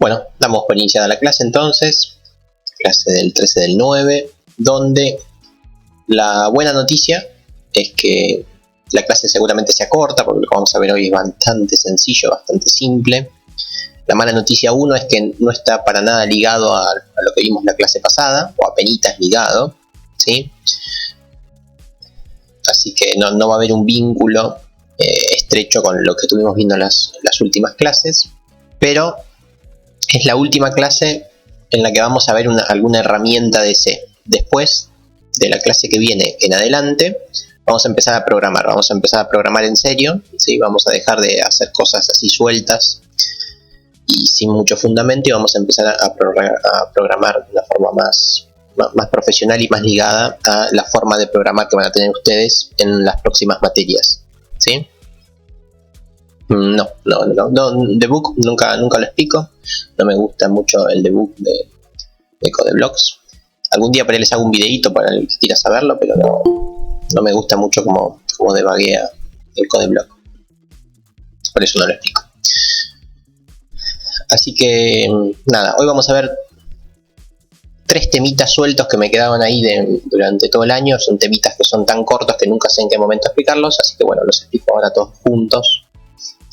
Bueno, damos por iniciada la clase entonces, clase del 13 del 9, donde la buena noticia es que la clase seguramente sea corta, porque lo que vamos a ver hoy es bastante sencillo, bastante simple. La mala noticia 1 es que no está para nada ligado a lo que vimos la clase pasada, o apenitas ligado, ¿sí? Así que no va a haber un vínculo estrecho con lo que estuvimos viendo en las últimas clases, pero es la última clase en la que vamos a ver alguna herramienta de C. Después de la clase que viene en adelante, vamos a empezar a programar en serio, ¿sí? Vamos a dejar de hacer cosas así sueltas y sin mucho fundamento, y vamos a empezar a programar de una forma más profesional y más ligada a la forma de programar que van a tener ustedes en las próximas materias, ¿sí? No, debug nunca lo explico. No me gusta mucho el debug de Codeblocks. Algún día por ahí les hago un videito para el que quiera saberlo, pero no me gusta mucho como debuguea el Codeblock. Por eso no lo explico. Así que nada, hoy vamos a ver 3 temitas sueltos que me quedaban ahí durante todo el año. Son temitas que son tan cortos que nunca sé en qué momento explicarlos, así que bueno, los explico ahora todos juntos.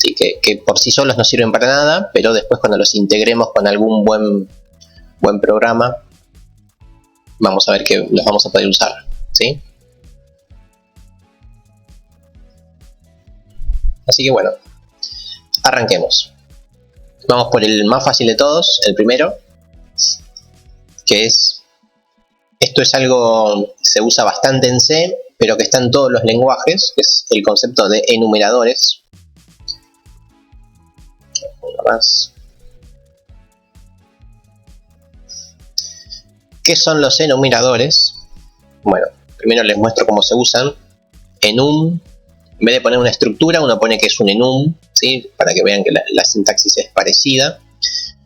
Sí, que por sí solos no sirven para nada, pero después cuando los integremos con algún buen programa, vamos a ver que los vamos a poder usar, ¿sí? Así que bueno, arranquemos. Vamos por el más fácil de todos, el primero, que es, esto es algo que se usa bastante en C, pero que está en todos los lenguajes, que es el concepto de enumeradores. Más. ¿Qué son los enumeradores? Bueno, primero les muestro cómo se usan. Enum, en vez de poner una estructura, uno pone que es un enum, ¿sí? Para que vean que la sintaxis es parecida.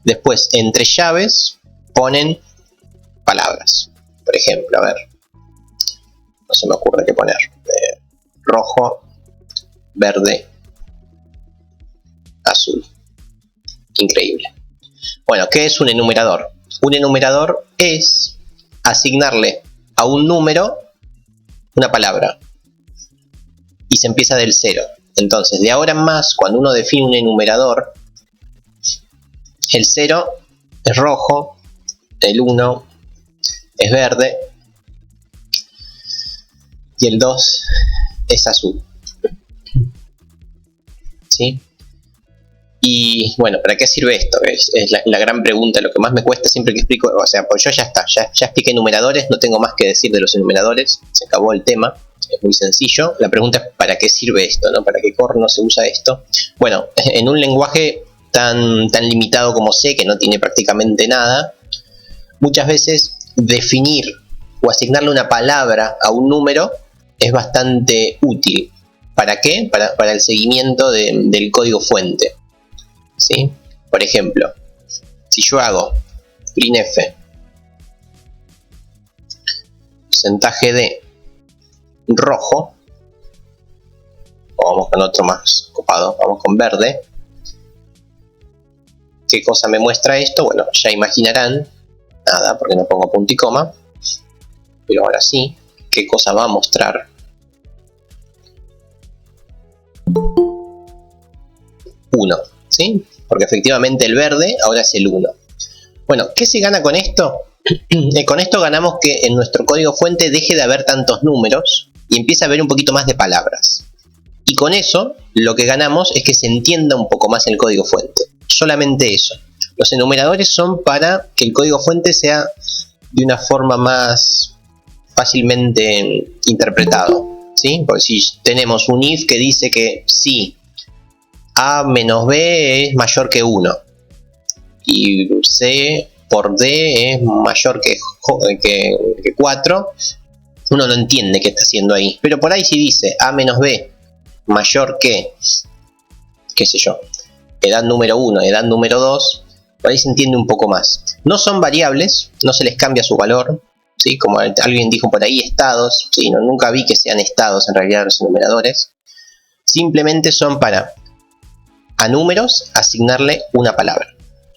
Después, entre llaves, ponen palabras. Por ejemplo, a ver, no se me ocurre qué poner. Rojo, verde, azul. Increíble. Bueno, ¿qué es un enumerador? Un enumerador es asignarle a un número una palabra y se empieza del 0. Entonces, de ahora en más, cuando uno define un enumerador, el 0 es rojo, el 1 es verde y el 2 es azul. ¿Sí? Y bueno, ¿para qué sirve esto? Es la gran pregunta, lo que más me cuesta siempre que explico. O sea, pues yo ya expliqué enumeradores, no tengo más que decir de los enumeradores, se acabó el tema, es muy sencillo. La pregunta es ¿para qué sirve esto, ¿no? ¿Para qué corno se usa esto? Bueno, en un lenguaje tan limitado como C, que no tiene prácticamente nada, muchas veces definir o asignarle una palabra a un número es bastante útil. ¿Para qué? Para el seguimiento del código fuente. ¿Sí? Por ejemplo, si yo hago printf porcentaje de rojo, o vamos con otro más copado, vamos con verde, ¿qué cosa me muestra esto? Bueno, ya imaginarán, nada, porque no pongo punto y coma, pero ahora sí, ¿qué cosa va a mostrar? 1. ¿Sí? Porque efectivamente el verde ahora es el 1. Bueno, ¿qué se gana con esto? Con esto ganamos que en nuestro código fuente deje de haber tantos números y empiece a haber un poquito más de palabras. Y con eso lo que ganamos es que se entienda un poco más el código fuente. Solamente eso. Los enumeradores son para que el código fuente sea de una forma más fácilmente interpretado, ¿sí? Porque si tenemos un if que dice que si A menos B es mayor que 1 y C por D es mayor que 4, uno no entiende qué está haciendo ahí. Pero por ahí si dice A menos B mayor que, qué sé yo, edad número 1, edad número 2, por ahí se entiende un poco más. No son variables, no se les cambia su valor, ¿sí? Como alguien dijo por ahí, estados, ¿sí? Nunca vi que sean estados en realidad los enumeradores. Simplemente son para a números asignarle una palabra.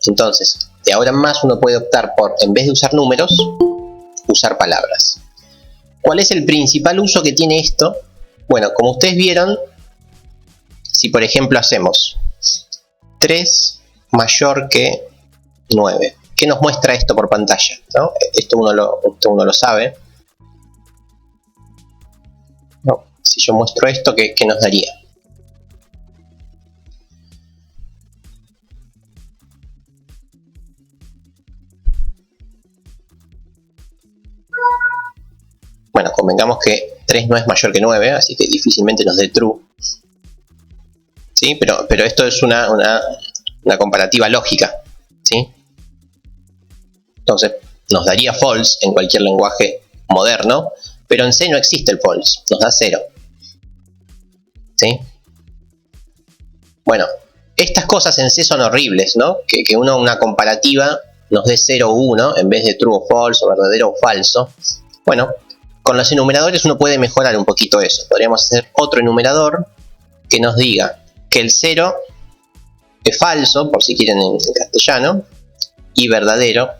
Entonces, de ahora en más uno puede optar por, en vez de usar números, usar palabras. ¿Cuál es el principal uso que tiene esto? Bueno, como ustedes vieron, si por ejemplo hacemos 3 mayor que 9, ¿qué nos muestra esto por pantalla? ¿No? Esto uno lo sabe. No, si yo muestro esto, ¿qué nos daría? Bueno, convengamos que 3 no es mayor que 9, así que difícilmente nos dé true. ¿Sí? Pero esto es una comparativa lógica. ¿Sí? Entonces, nos daría false en cualquier lenguaje moderno, pero en C no existe el false, nos da 0. ¿Sí? Bueno, estas cosas en C son horribles, ¿no? Que una comparativa nos dé 0 o 1 en vez de true o false, o verdadero o falso. Bueno, con los enumeradores uno puede mejorar un poquito eso. Podríamos hacer otro enumerador que nos diga que el 0 es falso, por si quieren en castellano, y verdadero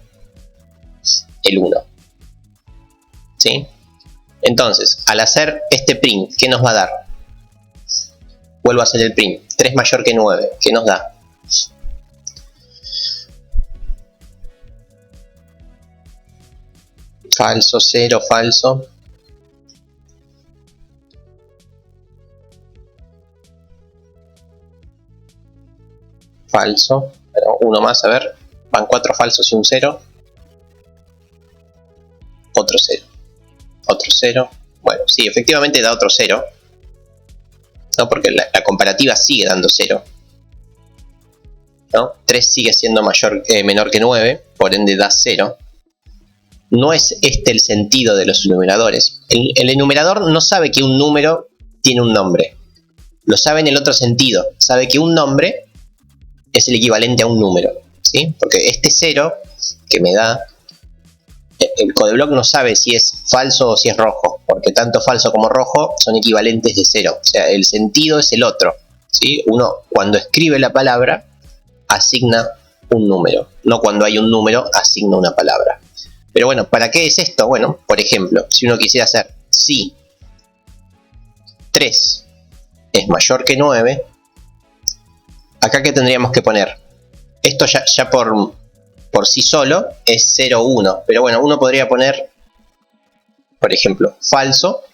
el 1. ¿Sí? Entonces, al hacer este print, ¿qué nos va a dar? Vuelvo a hacer el print. 3 mayor que 9. ¿Qué nos da? Falso, 0, falso. Falso. Pero uno más, a ver. Van 4 falsos y un 0. Otro 0. Otro 0. Bueno, sí, efectivamente da otro 0. ¿No? Porque la comparativa sigue dando 0. ¿No? 3 sigue siendo menor que 9, por ende da 0. No es este el sentido de los enumeradores. El enumerador no sabe que un número tiene un nombre. Lo sabe en el otro sentido. Sabe que un nombre es el equivalente a un número. ¿Sí? Porque este 0 que me da, el codeblock no sabe si es falso o si es rojo, porque tanto falso como rojo son equivalentes de 0. O sea, el sentido es el otro. ¿Sí? Uno, cuando escribe la palabra, asigna un número. No cuando hay un número, asigna una palabra. Pero bueno, ¿para qué es esto? Bueno, por ejemplo, si uno quisiera hacer si 3 es mayor que 9, acá ¿qué tendríamos que poner? Esto ya por sí solo es 0, 1. Pero bueno, uno podría poner, por ejemplo, falso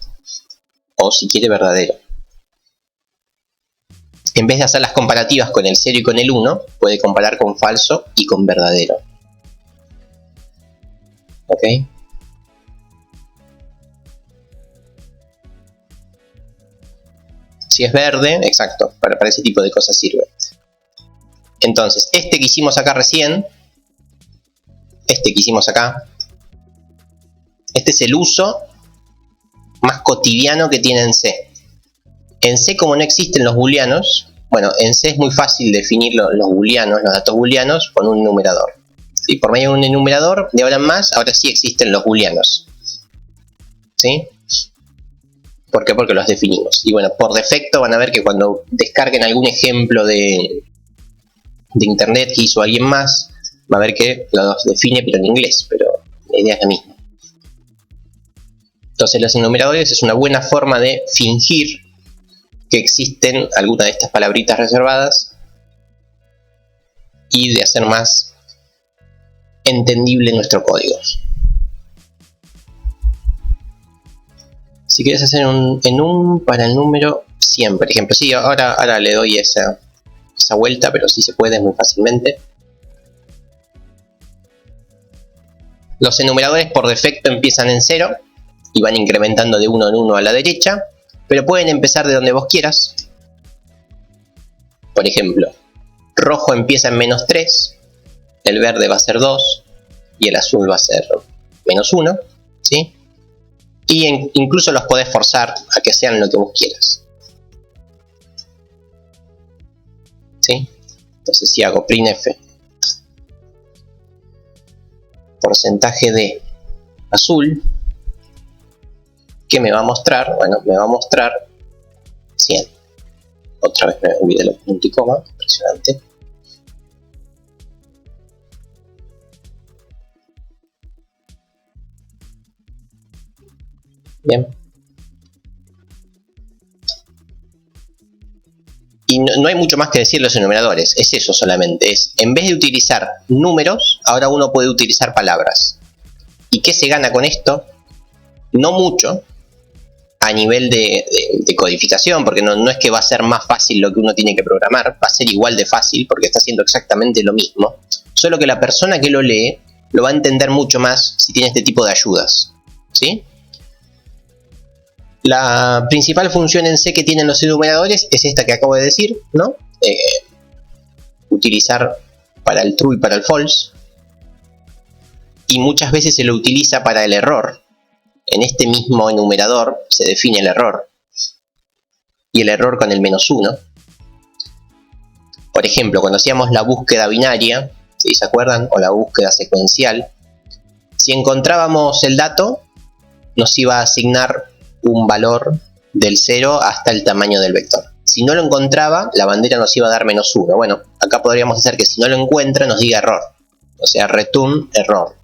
o si quiere verdadero. En vez de hacer las comparativas con el 0 y con el 1, puede comparar con falso y con verdadero. ¿Ok? Si es verde, exacto, para ese tipo de cosas sirve. Entonces, este que hicimos acá recién, este que hicimos acá, este es el uso más cotidiano que tiene en C. En C, como no existen los booleanos, bueno, en C es muy fácil definir los booleanos, los datos booleanos, con un numerador. Y por medio de un enumerador, de ahora en más, ahora sí existen los booleanos. ¿Sí? ¿Por qué? Porque los definimos. Y bueno, por defecto van a ver que cuando descarguen algún ejemplo de internet que hizo alguien más, va a ver que los define pero en inglés, pero la idea es la misma. Entonces los enumeradores es una buena forma de fingir que existen algunas de estas palabritas reservadas y de hacer más entendible nuestro código. Si quieres hacer en un para el número 100, por ejemplo, sí, ahora le doy esa vuelta, pero sí se puede muy fácilmente. Los enumeradores por defecto empiezan en 0 y van incrementando de 1 en 1 a la derecha, pero pueden empezar de donde vos quieras. Por ejemplo, rojo empieza en -3, el verde va a ser 2 y el azul va a ser -1, ¿sí? Y incluso los podés forzar a que sean lo que vos quieras. ¿Sí? Entonces si hago printf porcentaje de azul, ¿qué me va a mostrar? Bueno, me va a mostrar 100. Otra vez me olvidé los puntos y coma, impresionante. Bien. Y no hay mucho más que decir los enumeradores, es eso solamente, es en vez de utilizar números, ahora uno puede utilizar palabras. ¿Y qué se gana con esto? No mucho a nivel de codificación, porque no es que va a ser más fácil lo que uno tiene que programar, va a ser igual de fácil porque está haciendo exactamente lo mismo, solo que la persona que lo lee lo va a entender mucho más si tiene este tipo de ayudas, ¿sí? La principal función en C que tienen los enumeradores es esta que acabo de decir, ¿no? Utilizar para el true y para el false. Y muchas veces se lo utiliza para el error. En este mismo enumerador se define el error. Y el error con el -1. Por ejemplo, cuando hacíamos la búsqueda binaria, ¿sí? ¿Se acuerdan? O la búsqueda secuencial. Si encontrábamos el dato, nos iba a asignar un valor del 0 hasta el tamaño del vector. Si no lo encontraba, la bandera nos iba a dar -1. Bueno, acá podríamos hacer que si no lo encuentra nos diga error. O sea, return error.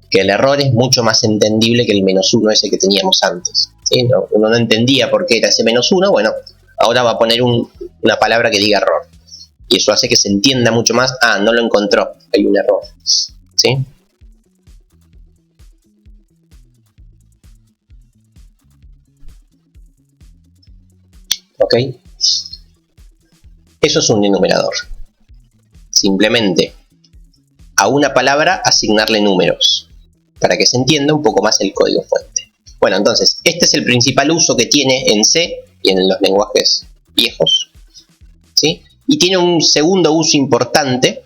Que el error es mucho más entendible que el -1 ese que teníamos antes, ¿sí? Uno no entendía por qué era ese -1, bueno, ahora va a poner una palabra que diga error. Y eso hace que se entienda mucho más, no lo encontró, hay un error, ¿sí? ¿Ok? Eso es un enumerador. Simplemente a una palabra asignarle números, para que se entienda un poco más el código fuente. Bueno, entonces, este es el principal uso que tiene en C y en los lenguajes viejos, ¿sí? Y tiene un segundo uso importante.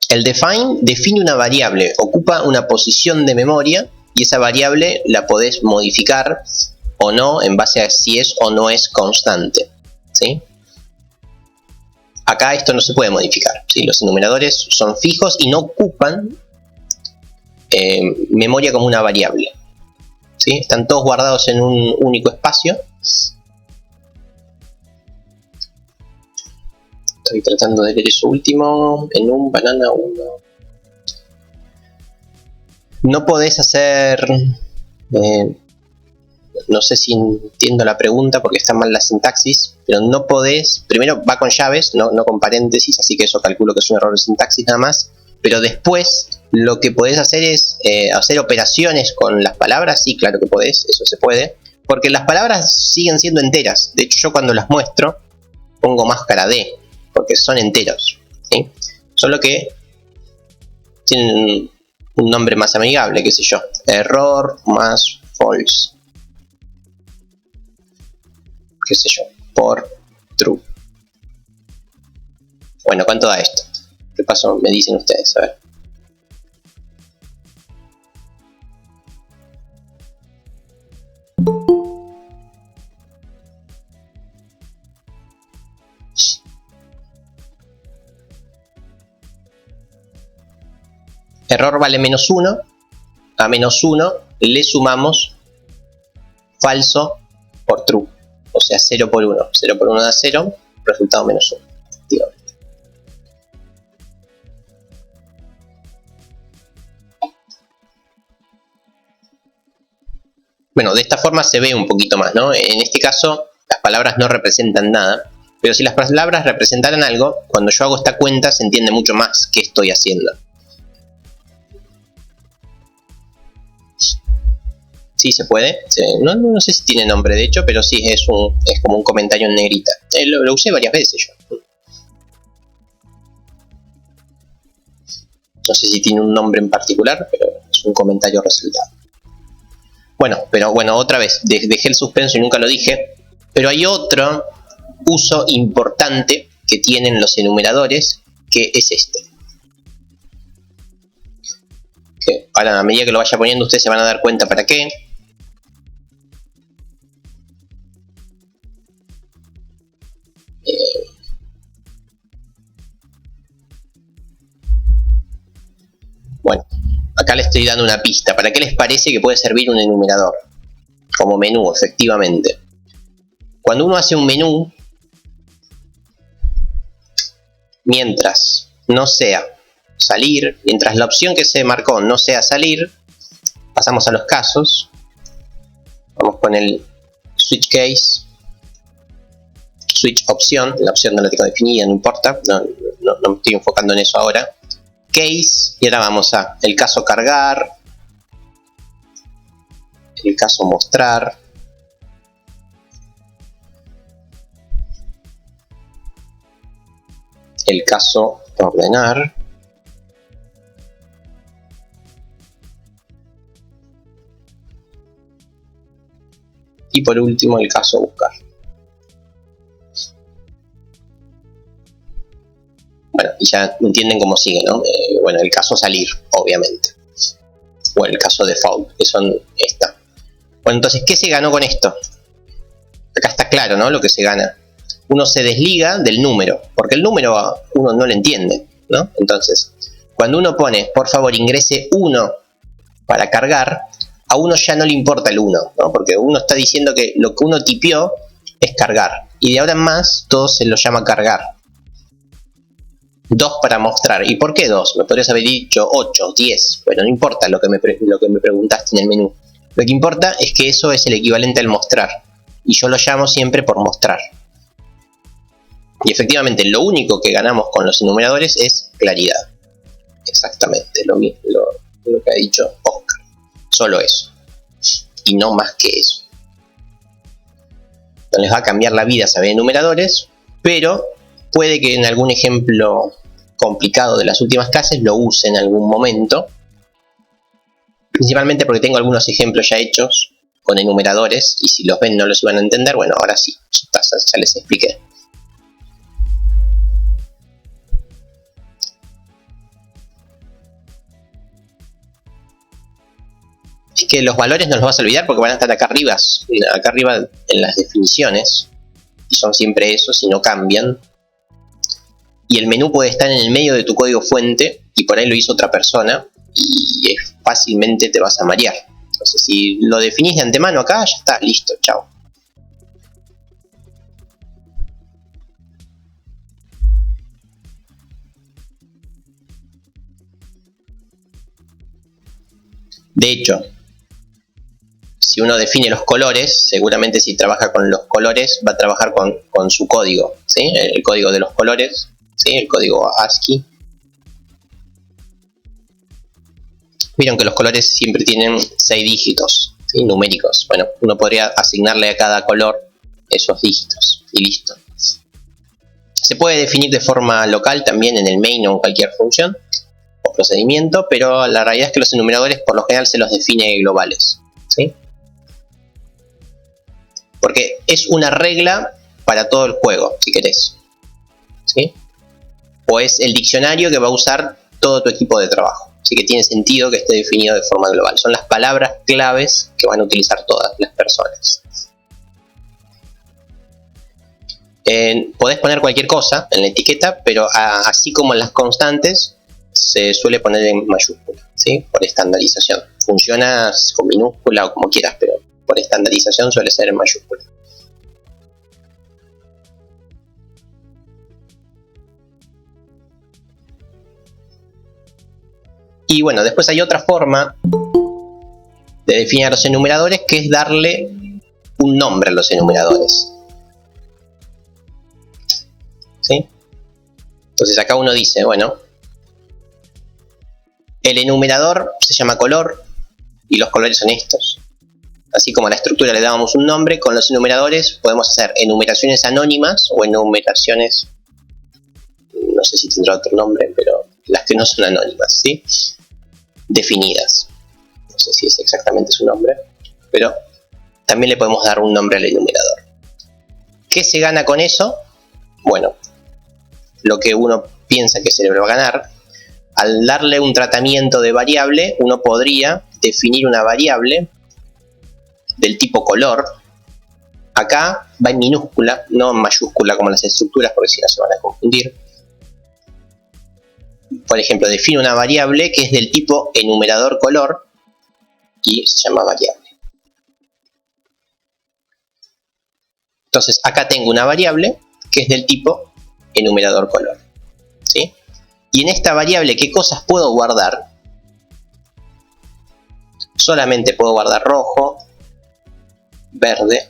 El define define una variable, ocupa una posición de memoria y esa variable la podés modificar o no en base a si es o no es constante, ¿sí? Acá esto no se puede modificar, ¿sí? Los enumeradores son fijos y no ocupan memoria como una variable, ¿sí? Están todos guardados en un único espacio. Estoy tratando de leer eso último. En un banana 1. No podés hacer... no sé si entiendo la pregunta porque está mal la sintaxis, pero no podés... Primero va con llaves, no con paréntesis, así que eso calculo que es un error de sintaxis nada más. Pero después lo que podés hacer es hacer operaciones con las palabras. Sí, claro que podés, eso se puede. Porque las palabras siguen siendo enteras. De hecho, yo cuando las muestro pongo máscara D, porque son enteros, ¿sí? Solo que tienen un nombre más amigable, qué sé yo. Error más false. Qué sé yo. Por true. Bueno, ¿cuánto da esto? ¿Qué pasó? Me dicen ustedes, a ver. Error vale -1. A -1 le sumamos falso por true. O sea, 0 por 1. 0 por 1 da 0. Resultado -1. Efectivamente. Bueno, de esta forma se ve un poquito más, ¿no? En este caso, las palabras no representan nada. Pero si las palabras representaran algo, cuando yo hago esta cuenta se entiende mucho más qué estoy haciendo. Sí, se puede. No sé si tiene nombre, de hecho, pero sí, es como un comentario en negrita. Lo usé varias veces yo. No sé si tiene un nombre en particular, pero es un comentario resaltado. Bueno, pero bueno, otra vez, dejé el suspenso y nunca lo dije. Pero hay otro uso importante que tienen los enumeradores, que es este. Que ahora, a medida que lo vaya poniendo, ustedes se van a dar cuenta para qué. Bueno, acá les estoy dando una pista. ¿Para qué les parece que puede servir un enumerador? Como menú, efectivamente. Cuando uno hace un menú, mientras no sea salir, mientras la opción que se marcó no sea salir, pasamos a los casos. Vamos con el switch case, switch opción, la opción no la tengo definida, no importa, no me estoy enfocando en eso ahora. Case, y ahora vamos a el caso cargar, el caso mostrar, el caso ordenar, y por último el caso buscar. Bueno, y ya entienden cómo sigue, ¿no? Bueno, el caso salir, obviamente, o el caso default, que son esta. Bueno, entonces, ¿qué se ganó con esto? Acá está claro, ¿no? Lo que se gana. Uno se desliga del número, porque el número uno no lo entiende, ¿no? Entonces, cuando uno pone, por favor, ingrese 1 para cargar, a uno ya no le importa el 1, ¿no? Porque uno está diciendo que lo que uno tipió es cargar, y de ahora en más todo se lo llama cargar. 2 para mostrar. ¿Y por qué 2? Me podrías haber dicho 8, 10. Bueno, no importa lo que me preguntaste en el menú. Lo que importa es que eso es el equivalente al mostrar. Y yo lo llamo siempre por mostrar. Y efectivamente, lo único que ganamos con los enumeradores es claridad. Exactamente, lo que ha dicho Oscar. Solo eso. Y no más que eso. No les va a cambiar la vida saber enumeradores, pero puede que en algún ejemplo complicado de las últimas clases lo use en algún momento. Principalmente porque tengo algunos ejemplos ya hechos con enumeradores, y si los ven no los iban a entender. Bueno, ahora sí, ya les expliqué. Es que los valores no los vas a olvidar porque van a estar acá arriba en las definiciones, y son siempre esos y no cambian. Y el menú puede estar en el medio de tu código fuente y por ahí lo hizo otra persona y fácilmente te vas a marear. Entonces, si lo definís de antemano acá, ya está, listo, chao. De hecho, si uno define los colores, seguramente si trabaja con los colores va a trabajar con su código, ¿sí? El código de los colores, ¿sí? El código ASCII. Vieron que los colores siempre tienen 6 dígitos, ¿sí? Numéricos. Bueno, uno podría asignarle a cada color esos dígitos y listo. Se puede definir de forma local también en el main o en cualquier función o procedimiento, pero la realidad es que los enumeradores por lo general se los define globales, ¿sí? Porque es una regla para todo el juego, si querés, ¿sí? O es el diccionario que va a usar todo tu equipo de trabajo. Así que tiene sentido que esté definido de forma global. Son las palabras claves que van a utilizar todas las personas. Podés poner cualquier cosa en la etiqueta, pero así como en las constantes, se suele poner en mayúscula, ¿sí? Por estandarización. Funciona con minúscula o como quieras, pero por estandarización suele ser en mayúscula. Y bueno, después hay otra forma de definir a los enumeradores, que es darle un nombre a los enumeradores, ¿sí? Entonces acá uno dice, bueno, el enumerador se llama color y los colores son estos. Así como a la estructura le dábamos un nombre, con los enumeradores podemos hacer enumeraciones anónimas o enumeraciones, no sé si tendrá otro nombre, pero las que no son anónimas, ¿sí? Definidas. No sé si es exactamente su nombre, pero también le podemos dar un nombre al enumerador. ¿Qué se gana con eso? Bueno, lo que uno piensa que se le va a ganar, al darle un tratamiento de variable, uno podría definir una variable del tipo color. Acá va en minúscula, no en mayúscula como las estructuras, porque si no se van a confundir. Por ejemplo, define una variable que es del tipo enumerador color y se llama variable. Entonces acá tengo una variable que es del tipo enumerador color, ¿sí? Y en esta variable, ¿qué cosas puedo guardar? Solamente puedo guardar rojo, verde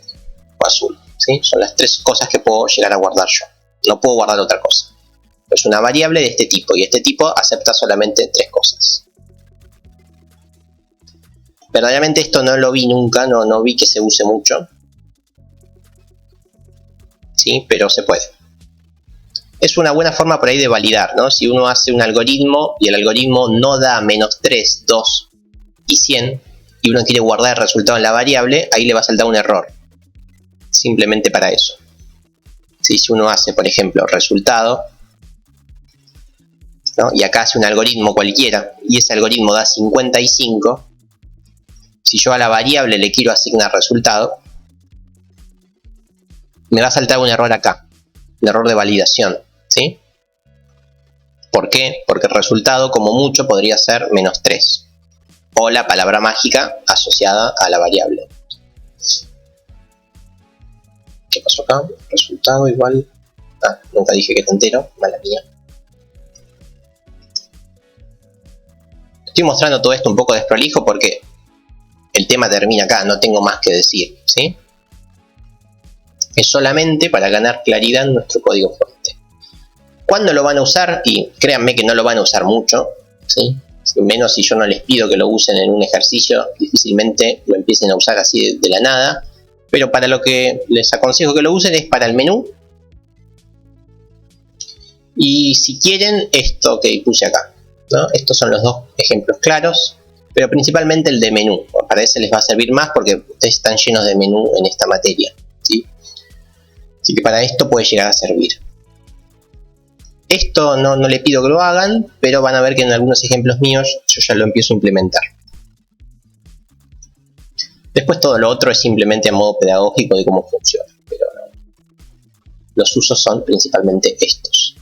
o azul, ¿sí? Son las tres cosas que puedo llegar a guardar yo. No puedo guardar otra cosa. Es una variable de este tipo y este tipo acepta solamente tres cosas. Verdaderamente esto no lo vi nunca, no vi que se use mucho. Sí, pero se puede. Es una buena forma por ahí de validar, ¿no? Si uno hace un algoritmo y el algoritmo no da menos 3, 2 y 100 y uno quiere guardar el resultado en la variable, ahí le va a saltar un error. Simplemente para eso. Si uno hace, por ejemplo, resultado, ¿no? Y acá hace un algoritmo cualquiera y ese algoritmo da 55, si yo a la variable le quiero asignar resultado, me va a saltar un error acá, un error de validación, ¿sí? ¿Por qué? Porque el resultado como mucho podría ser menos 3 o la palabra mágica asociada a la variable. ¿Qué pasó acá? Resultado igual... nunca dije que era entero, mala mía. Estoy mostrando todo esto un poco desprolijo porque el tema termina acá, no tengo más que decir, ¿sí? Es solamente para ganar claridad en nuestro código fuente. ¿Cuándo lo van a usar? Y créanme que no lo van a usar mucho, ¿sí? Menos si yo no les pido que lo usen en un ejercicio, difícilmente lo empiecen a usar así de la nada. Pero para lo que les aconsejo que lo usen es para el menú. Y si quieren, esto que puse acá, ¿no? Estos son los dos ejemplos claros, pero principalmente el de menú. Para ese les va a servir más porque ustedes están llenos de menú en esta materia, ¿sí? Así que para esto puede llegar a servir. Esto no le pido que lo hagan, pero van a ver que en algunos ejemplos míos yo ya lo empiezo a implementar. Después todo lo otro es simplemente a modo pedagógico de cómo funciona, pero los usos son principalmente estos.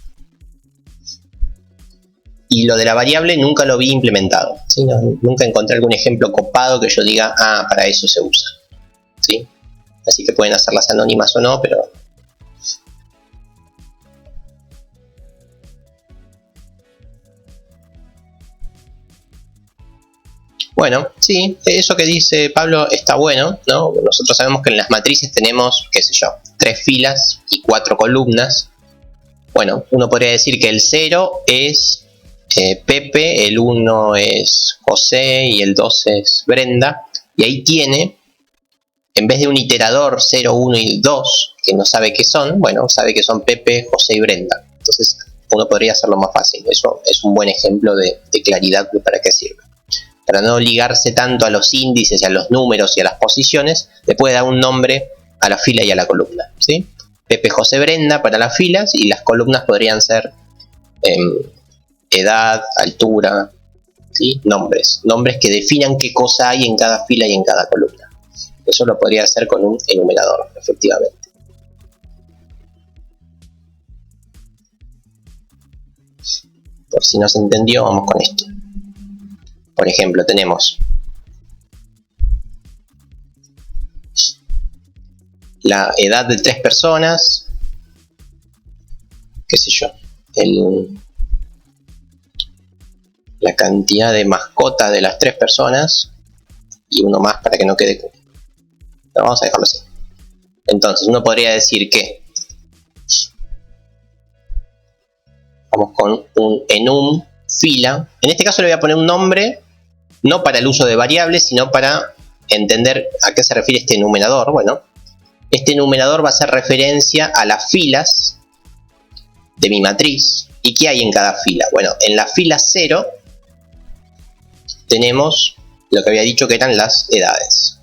Y lo de la variable nunca lo vi implementado, ¿sí? Nunca encontré algún ejemplo copado que yo diga, para eso se usa, ¿sí? Así que pueden hacerlas anónimas o no, pero... Bueno, sí, eso que dice Pablo está bueno, ¿no? Nosotros sabemos que en las matrices tenemos, qué sé yo, 3 filas y 4 columnas. Bueno, uno podría decir que el 0 es Pepe, el 1 es José y el 2 es Brenda. Y ahí tiene, en vez de un iterador 0, 1 y 2, que no sabe qué son, bueno, sabe que son Pepe, José y Brenda. Entonces uno podría hacerlo más fácil. Eso es un buen ejemplo de claridad de para qué sirve. Para no ligarse tanto a los índices y a los números y a las posiciones, le puede dar un nombre a la fila y a la columna, ¿sí? Pepe, José, Brenda para las filas y las columnas podrían ser edad, altura, ¿sí? Nombres que definan qué cosa hay en cada fila y en cada columna. Eso lo podría hacer con un enumerador, efectivamente. Por si no se entendió, vamos con esto. Por ejemplo, tenemos la edad de 3 personas, qué sé yo, la cantidad de mascotas de las 3 personas y uno más para que no quede... No, vamos a dejarlo así. Entonces uno podría decir que vamos con un enum fila. En este caso le voy a poner un nombre, no para el uso de variables, sino para entender a qué se refiere este enumerador. Bueno, este enumerador va a hacer referencia a las filas de mi matriz. ¿Y qué hay en cada fila? Bueno, en la fila 0 tenemos lo que había dicho que eran las edades,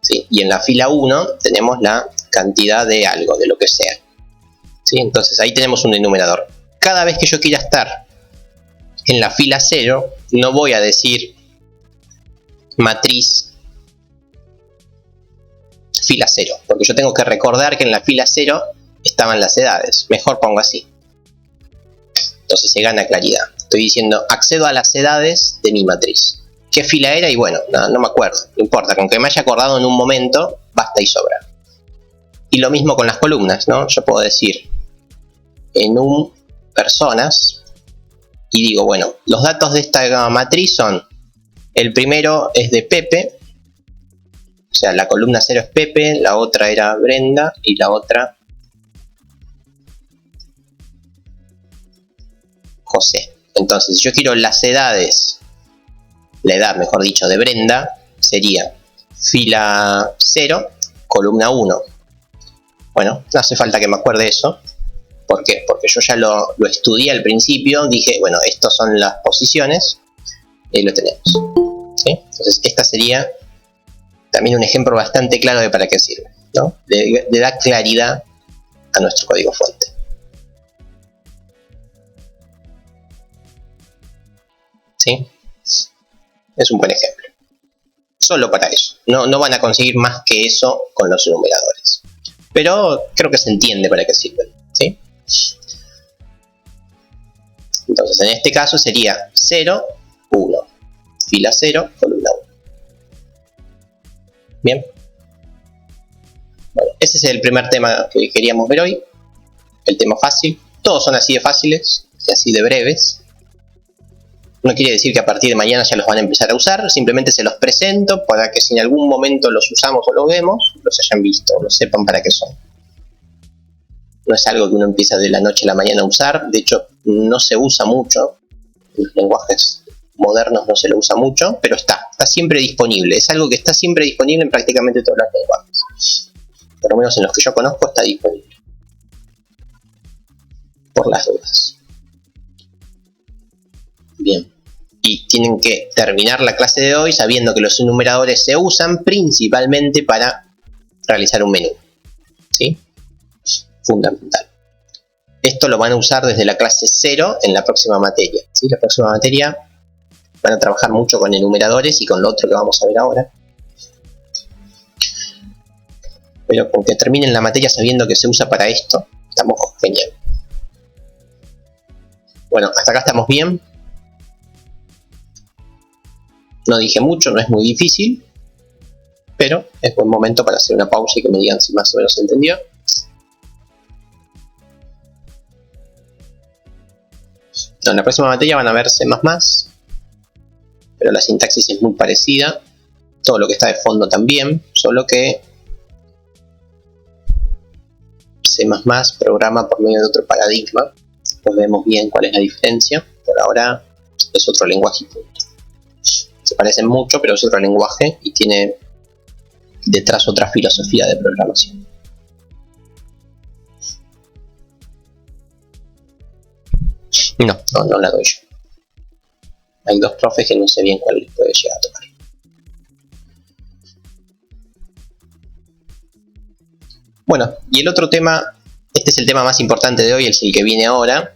¿sí? Y en la fila 1 tenemos la cantidad de algo, de lo que sea, ¿sí? Entonces ahí tenemos un enumerador. Cada vez que yo quiera estar en la fila 0, no voy a decir matriz fila 0, porque yo tengo que recordar que en la fila 0 estaban las edades. Mejor pongo así. Entonces se gana claridad. Estoy diciendo, accedo a las edades de mi matriz. ¿Qué fila era? Y bueno, no me acuerdo. No importa, con que me haya acordado en un momento, basta y sobra. Y lo mismo con las columnas, ¿no? Yo puedo decir enum personas y digo, bueno, los datos de esta matriz son, el primero es de Pepe, sea, la columna 0 es Pepe, la otra era Brenda y la otra José. Entonces, si yo quiero las edades, la edad, mejor dicho, de Brenda, sería fila 0, columna 1. Bueno, no hace falta que me acuerde eso. ¿Por qué? Porque yo ya lo estudié al principio, dije, bueno, estas son las posiciones, y ahí lo tenemos. ¿Sí? Entonces, esta sería también un ejemplo bastante claro de para qué sirve, ¿no? Le da claridad a nuestro código fuente. ¿Sí? Es un buen ejemplo. Solo para eso. No van a conseguir más que eso con los enumeradores. Pero creo que se entiende para qué sirven. ¿Sí? Entonces, en este caso sería 0, 1. Fila 0, columna 1. Bien. Bueno, ese es el primer tema que queríamos ver hoy. El tema fácil. Todos son así de fáciles y así de breves. No quiere decir que a partir de mañana ya los van a empezar a usar. Simplemente se los presento para que si en algún momento los usamos o los vemos, los hayan visto o lo sepan para qué son. No es algo que uno empieza de la noche a la mañana a usar. De hecho, no se usa mucho. En los lenguajes modernos no se lo usa mucho, pero está siempre disponible. Es algo que está siempre disponible en prácticamente todos los lenguajes. Por lo menos en los que yo conozco está disponible. Por las dudas. Bien. Y tienen que terminar la clase de hoy sabiendo que los enumeradores se usan principalmente para realizar un menú. ¿Sí? Fundamental. Esto lo van a usar desde la clase 0 en la próxima materia. ¿Sí? La próxima materia van a trabajar mucho con enumeradores y con lo otro que vamos a ver ahora. Pero con que terminen la materia sabiendo que se usa para esto, estamos genial. Bueno, hasta acá estamos bien. No dije mucho, no es muy difícil, pero es buen momento para hacer una pausa y que me digan si más o menos se entendió. No, en la próxima materia van a ver C++, pero la sintaxis es muy parecida, todo lo que está de fondo también, solo que C++ programa por medio de otro paradigma. Pues vemos bien cuál es la diferencia. Por ahora es otro lenguaje y punto. Se parecen mucho, pero es otro lenguaje y tiene detrás otra filosofía de programación. No la doy yo. Hay dos profes que no sé bien cuál les puede llegar a tocar. Bueno, y el otro tema, este es el tema más importante de hoy, es el que viene ahora.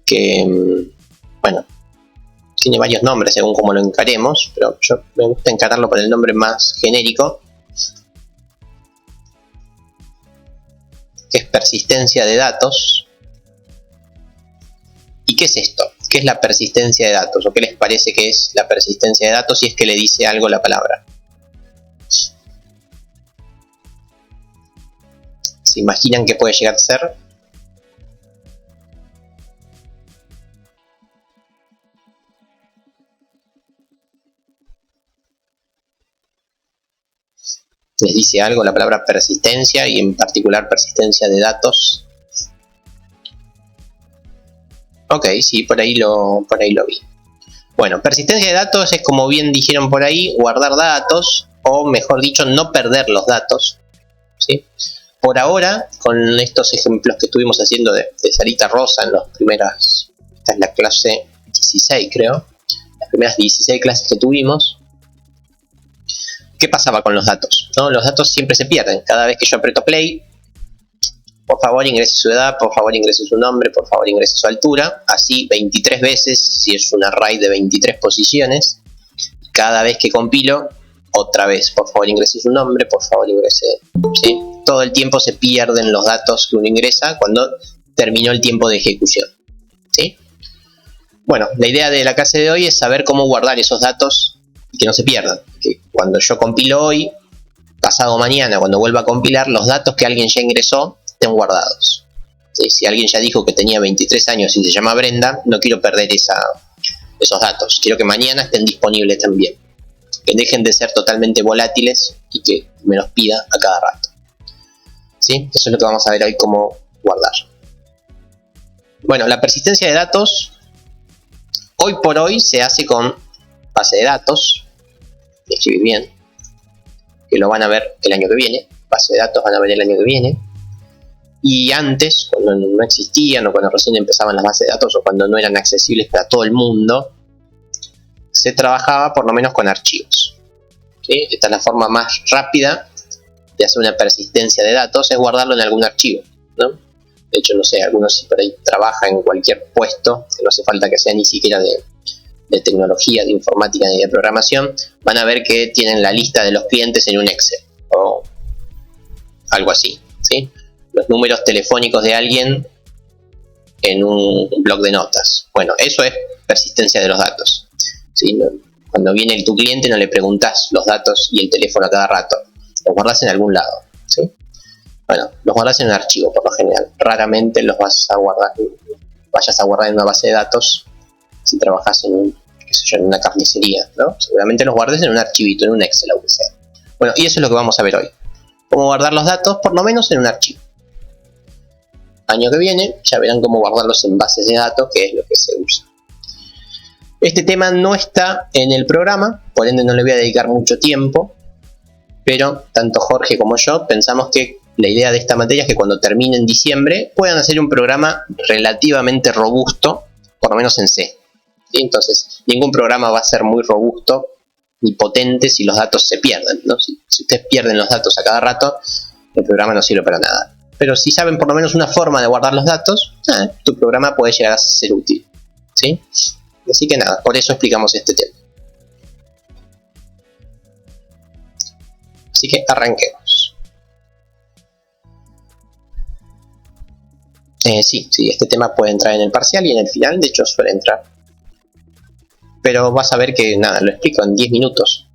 Que, bueno, tiene varios nombres según cómo lo encaremos, pero yo me gusta encararlo por el nombre más genérico, que es persistencia de datos. ¿Y qué es esto? ¿Qué es la persistencia de datos? ¿O qué les parece que es la persistencia de datos si es que le dice algo la palabra? ¿Se imaginan qué puede llegar a ser? ¿Les dice algo la palabra persistencia y en particular persistencia de datos? Ok, sí, por ahí lo vi. Bueno, persistencia de datos es, como bien dijeron por ahí, guardar datos, o mejor dicho, no perder los datos. ¿Sí? Por ahora, con estos ejemplos que estuvimos haciendo de Sarita Rosa en las primeras, esta es la clase 16 creo, las primeras 16 clases que tuvimos, ¿qué pasaba con los datos? ¿No? Los datos siempre se pierden. Cada vez que yo aprieto play, por favor ingrese su edad, por favor ingrese su nombre, por favor ingrese su altura, así 23 veces, si es un array de 23 posiciones. Cada vez que compilo, otra vez, por favor ingrese su nombre, por favor ingrese, ¿sí? Todo el tiempo se pierden los datos que uno ingresa cuando terminó el tiempo de ejecución, ¿sí? Bueno, la idea de la clase de hoy es saber cómo guardar esos datos y que no se pierdan. Que cuando yo compilo hoy, pasado mañana, cuando vuelva a compilar, los datos que alguien ya ingresó estén guardados. ¿Sí? Si alguien ya dijo que tenía 23 años y se llama Brenda, no quiero perder esos datos. Quiero que mañana estén disponibles también. que dejen de ser totalmente volátiles y que me los pida a cada rato. ¿Sí? Eso es lo que vamos a ver hoy, cómo guardar. Bueno, la persistencia de datos hoy por hoy se hace con base de datos, escribir bien, que lo van a ver el año que viene, base de datos van a ver el año que viene. Y antes, cuando no existían o cuando recién empezaban las bases de datos o cuando no eran accesibles para todo el mundo, se trabajaba por lo menos con archivos. ¿Sí? Esta es la forma más rápida de hacer una persistencia de datos, es guardarlo en algún archivo, ¿no? De hecho, no sé, algunos si por ahí trabajan en cualquier puesto, que no hace falta que sea ni siquiera de tecnología, de informática ni de programación, van a ver que tienen la lista de los clientes en un Excel o algo así, ¿sí? Los números telefónicos de alguien en un blog de notas. Bueno, eso es persistencia de los datos, ¿sí? Cuando viene tu cliente no le preguntas los datos y el teléfono a cada rato, los guardas en algún lado, ¿sí? Bueno, los guardas en un archivo por lo general. Raramente los vayas a guardar en una base de datos si trabajas en una carnicería, ¿no? Seguramente los guardes en un archivito, en un Excel, aunque sea. Bueno, y eso es lo que vamos a ver hoy. Cómo guardar los datos, por lo menos en un archivo. Año que viene ya verán cómo guardarlos en bases de datos, que es lo que se usa. Este tema no está en el programa, por ende no le voy a dedicar mucho tiempo, pero tanto Jorge como yo pensamos que la idea de esta materia es que cuando termine en diciembre puedan hacer un programa relativamente robusto, por lo menos en C. ¿Sí? Entonces, ningún programa va a ser muy robusto ni potente si los datos se pierden, ¿no? Si ustedes pierden los datos a cada rato, el programa no sirve para nada. Pero si saben por lo menos una forma de guardar los datos, tu programa puede llegar a ser útil, ¿sí? Así que nada, por eso explicamos este tema. Así que arranquemos. Sí, este tema puede entrar en el parcial y en el final, de hecho suele entrar. Pero vas a ver que nada, lo explico en 10 minutos.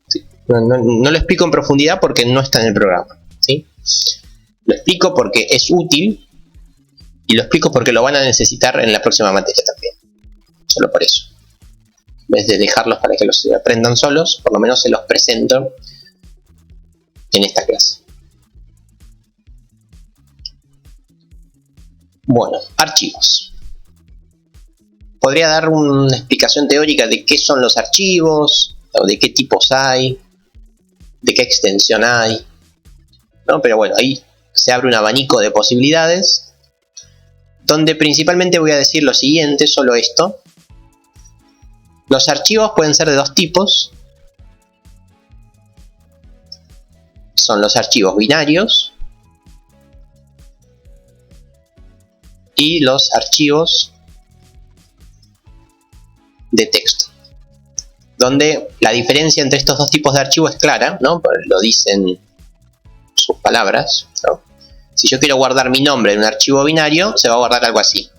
¿Sí? No lo explico en profundidad porque no está en el programa, ¿sí? Lo explico porque es útil y lo explico porque lo van a necesitar en la próxima materia también. Solo por eso. En vez de dejarlos para que los aprendan solos, por lo menos se los presento en esta clase. Bueno, archivos. Podría dar una explicación teórica de qué son los archivos, o de qué tipos hay, de qué extensión hay, ¿no? Pero bueno, ahí se abre un abanico de posibilidades, donde principalmente voy a decir lo siguiente, solo esto. Los archivos pueden ser de dos tipos. Son los archivos binarios y los archivos de texto, donde la diferencia entre estos dos tipos de archivos es clara, ¿no? Lo dicen sus palabras, ¿no? Si yo quiero guardar mi nombre en un archivo binario, se va a guardar algo así.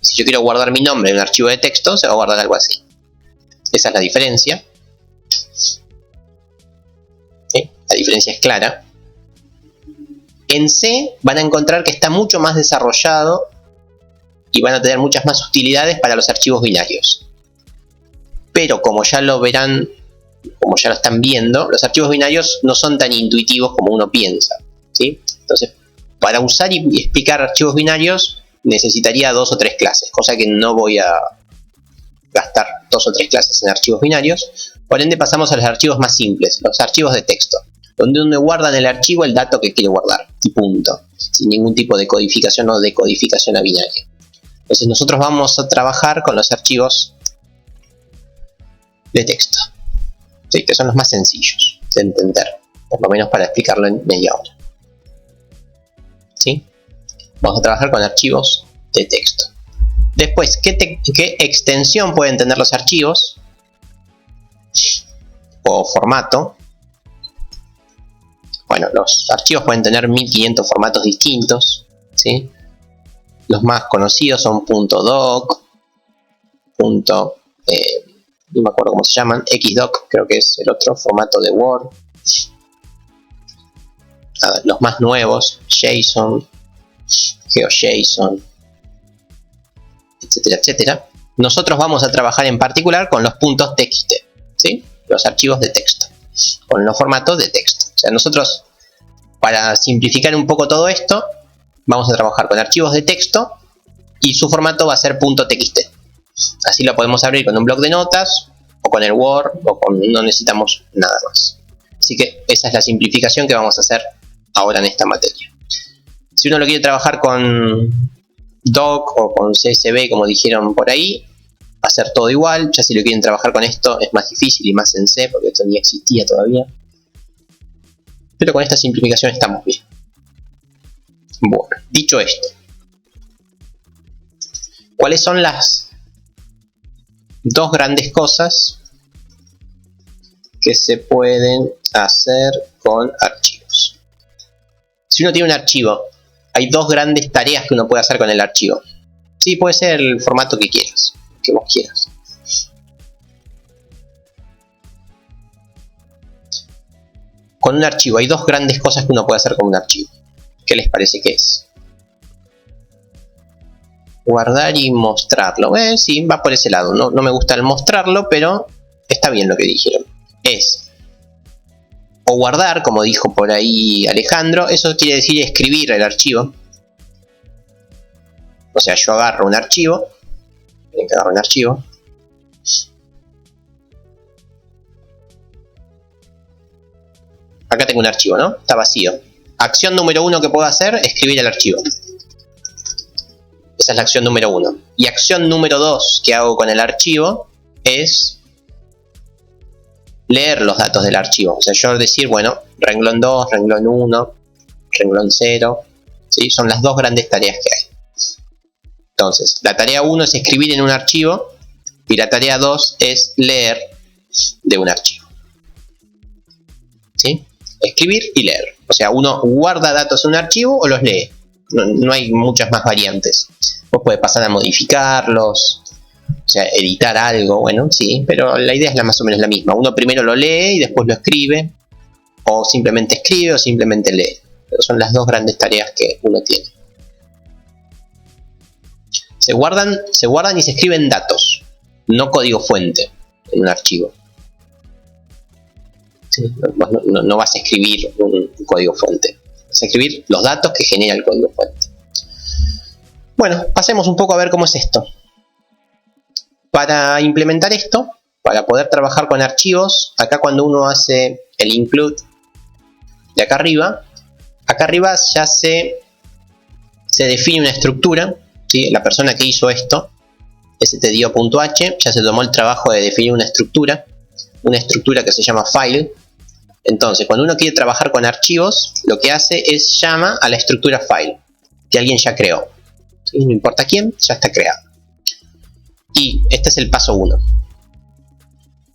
Si yo quiero guardar mi nombre en un archivo de texto, se va a guardar algo así. Esa es la diferencia. ¿Sí? La diferencia es clara. En C van a encontrar que está mucho más desarrollado y van a tener muchas más utilidades para los archivos binarios. Pero como ya lo verán, como ya lo están viendo, los archivos binarios no son tan intuitivos como uno piensa, ¿sí? Entonces, para usar y explicar archivos binarios necesitaría 2 o 3 clases, cosa que no voy a gastar 2 o 3 clases en archivos binarios. Por ende pasamos a los archivos más simples, los archivos de texto, donde uno guarda en el archivo el dato que quiere guardar, y punto, sin ningún tipo de codificación o decodificación a binario. Entonces nosotros vamos a trabajar con los archivos de texto, ¿sí? Que son los más sencillos de entender, por lo menos para explicarlo en media hora, ¿sí? Vamos a trabajar con archivos de texto. Después, ¿qué extensión pueden tener los archivos? O formato. Bueno, los archivos pueden tener 1500 formatos distintos, ¿sí? Los más conocidos son .doc, no me acuerdo cómo se llaman, xdoc creo que es el otro formato de Word. Los más nuevos, JSON, GeoJSON, etcétera, etcétera. Nosotros vamos a trabajar en particular con los .txt, ¿sí? Los archivos de texto, con los formatos de texto. O sea, nosotros, para simplificar un poco todo esto, vamos a trabajar con archivos de texto y su formato va a ser .txt. Así lo podemos abrir con un bloc de notas, o con el Word, no necesitamos nada más. Así que esa es la simplificación que vamos a hacer ahora en esta materia. Si uno lo quiere trabajar con doc o con CSV, como dijeron por ahí, va a ser todo igual. Ya si lo quieren trabajar con esto es más difícil y más en C, porque esto ni existía todavía. Pero con esta simplificación estamos bien. Bueno, dicho esto, ¿cuáles son las dos grandes cosas que se pueden hacer con archivos? Si uno tiene un archivo, hay dos grandes tareas que uno puede hacer con el archivo. Sí, puede ser el formato que quieras, que vos quieras. Con un archivo hay dos grandes cosas que uno puede hacer con un archivo. ¿Qué les parece que es? Guardar y mostrarlo. Sí, va por ese lado. No me gusta el mostrarlo, pero está bien lo que dijeron. Es o guardar, como dijo por ahí Alejandro. Eso quiere decir escribir el archivo. O sea, yo agarro un archivo. Miren que agarro un archivo. Acá tengo un archivo, ¿no? Está vacío. Acción número 1 que puedo hacer, escribir el archivo. Esa es la acción número 1. Y acción número 2 que hago con el archivo es leer los datos del archivo. O sea, yo decir, bueno, renglón 2, renglón 1, renglón 0. ¿Sí? Son las dos grandes tareas que hay. Entonces, la tarea 1 es escribir en un archivo y la tarea 2 es leer de un archivo. ¿Sí? Escribir y leer. O sea, uno guarda datos en un archivo o los lee. No hay muchas más variantes. Vos podés pasar a modificarlos, o sea, editar algo, bueno, sí, pero la idea es más o menos la misma. Uno primero lo lee y después lo escribe, o simplemente escribe o simplemente lee. Pero son las dos grandes tareas que uno tiene. Se guardan y se escriben datos, no código fuente en un archivo. ¿Sí? No vas a escribir un código fuente. Vas a escribir los datos que genera el código fuente. Bueno, pasemos un poco a ver cómo es esto. Para implementar esto, para poder trabajar con archivos, acá cuando uno hace el include de acá arriba ya se define una estructura, ¿sí? La persona que hizo esto, stdio.h, ya se tomó el trabajo de definir una estructura que se llama file. Entonces, cuando uno quiere trabajar con archivos, lo que hace es llama a la estructura file, que alguien ya creó. ¿Sí? No importa quién, ya está creado. Y este es el paso 1.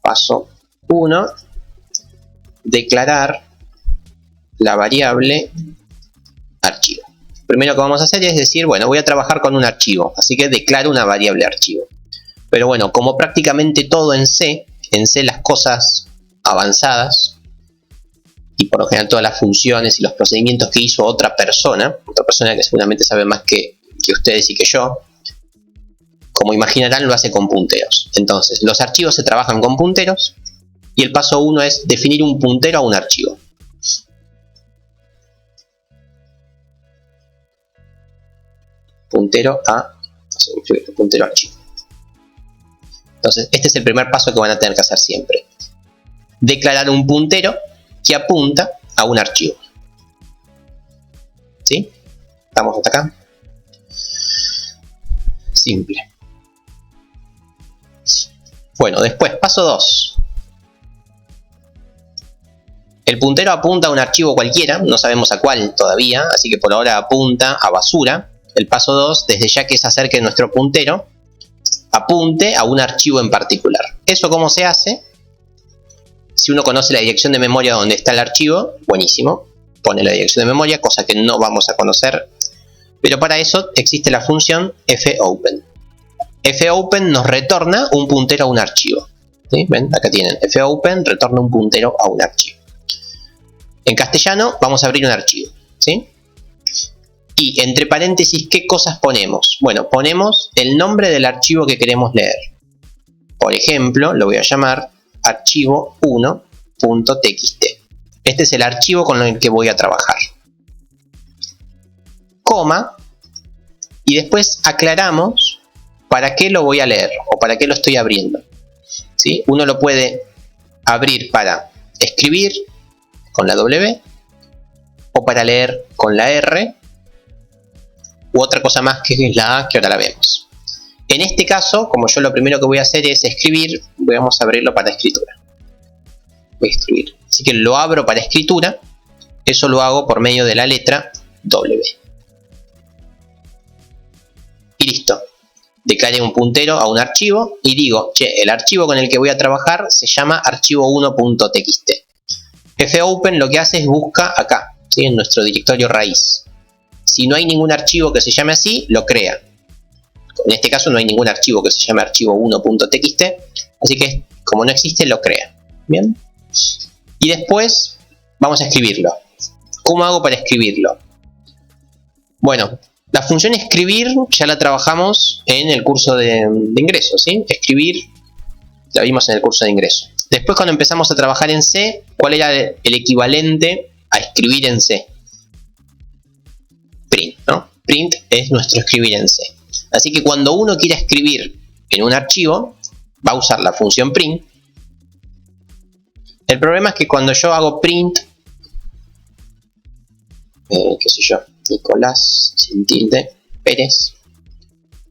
Paso 1, declarar la variable archivo. Primero que vamos a hacer es decir, bueno, voy a trabajar con un archivo, así que declaro una variable archivo. Pero bueno, como prácticamente todo en C las cosas avanzadas, y por lo general todas las funciones y los procedimientos que hizo otra persona que seguramente sabe más que ustedes y que yo, como imaginarán, lo hace con punteros. Entonces, los archivos se trabajan con punteros y el paso 1 es definir un puntero a un archivo. Puntero archivo. Entonces, este es el primer paso que van a tener que hacer siempre. Declarar un puntero que apunta a un archivo. ¿Sí? ¿Estamos hasta acá? Simple. Bueno, después, paso 2. El puntero apunta a un archivo cualquiera, no sabemos a cuál todavía, así que por ahora apunta a basura. El paso 2, desde ya que es hacer que nuestro puntero apunte a un archivo en particular. ¿Eso cómo se hace? Si uno conoce la dirección de memoria donde está el archivo, buenísimo, pone la dirección de memoria, cosa que no vamos a conocer, pero para eso existe la función fopen. Fopen nos retorna un puntero a un archivo. ¿Sí? ¿Ven? Acá tienen, fopen retorna un puntero a un archivo. En castellano vamos a abrir un archivo, ¿sí? Y entre paréntesis, ¿qué cosas ponemos? Bueno, ponemos el nombre del archivo que queremos leer. Por ejemplo, lo voy a llamar archivo1.txt. Este es el archivo con el que voy a trabajar. Coma. Y después aclaramos para qué lo voy a leer o para qué lo estoy abriendo. ¿Sí? Uno lo puede abrir para escribir con la W o para leer con la R u otra cosa más que es la A, que ahora la vemos. En este caso, como yo lo primero que voy a hacer es escribir, vamos a abrirlo para escritura. Voy a escribir. Así que lo abro para escritura. Eso lo hago por medio de la letra W. Y listo. Declaré un puntero a un archivo y digo, che, el archivo con el que voy a trabajar se llama archivo1.txt. fopen lo que hace es busca acá, ¿sí? En nuestro directorio raíz. Si no hay ningún archivo que se llame así, lo crea. En este caso no hay ningún archivo que se llame archivo1.txt, así que como no existe, lo crea. Bien. Y después vamos a escribirlo. ¿Cómo hago para escribirlo? Bueno, la función escribir ya la trabajamos en el curso de ingreso, ¿sí? Escribir la vimos en el curso de ingreso. Después, cuando empezamos a trabajar en C, ¿cuál era el equivalente a escribir en C? Print, ¿no? Print es nuestro escribir en C. Así que cuando uno quiera escribir en un archivo, va a usar la función print. El problema es que cuando yo hago print, qué sé yo, Nicolás, sin tilde, Pérez.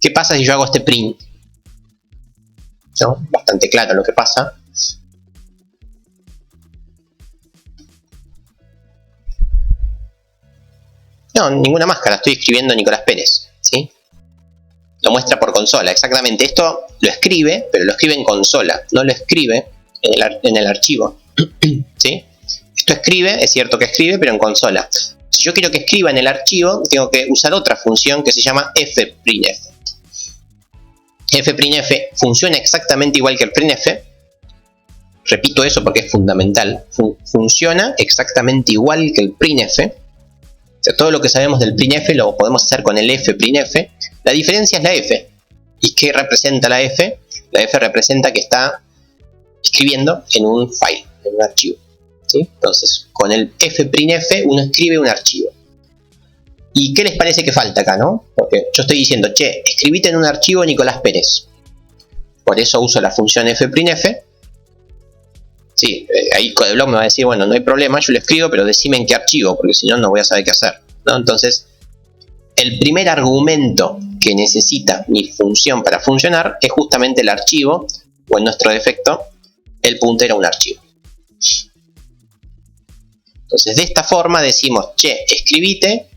¿Qué pasa si yo hago este print? ¿No? Bastante claro lo que pasa. No, ninguna máscara, estoy escribiendo Nicolás Pérez, ¿sí? Lo muestra por consola, exactamente. Esto lo escribe, pero lo escribe en consola, no lo escribe en el archivo, ¿sí? Esto escribe, es cierto que escribe, pero en consola. Si yo quiero que escriba en el archivo, tengo que usar otra función que se llama fprintf. Fprintf funciona exactamente igual que el printf. Repito eso porque es fundamental. Funciona exactamente igual que el printf. O sea, todo lo que sabemos del printf lo podemos hacer con el fprintf. La diferencia es la f. ¿Y qué representa la f? La f representa que está escribiendo en un file, en un archivo. ¿Sí? Entonces, con el fprintf uno escribe un archivo. ¿Y qué les parece que falta acá, no? Porque yo estoy diciendo, che, escribite en un archivo Nicolás Pérez. Por eso uso la función fprintf. Sí, ahí Codeblog me va a decir, bueno, no hay problema, yo lo escribo, pero decime en qué archivo, porque si no, no voy a saber qué hacer, ¿no? Entonces, el primer argumento que necesita mi función para funcionar es justamente el archivo, o en nuestro defecto, el puntero a un archivo. Entonces, de esta forma decimos, che, escribite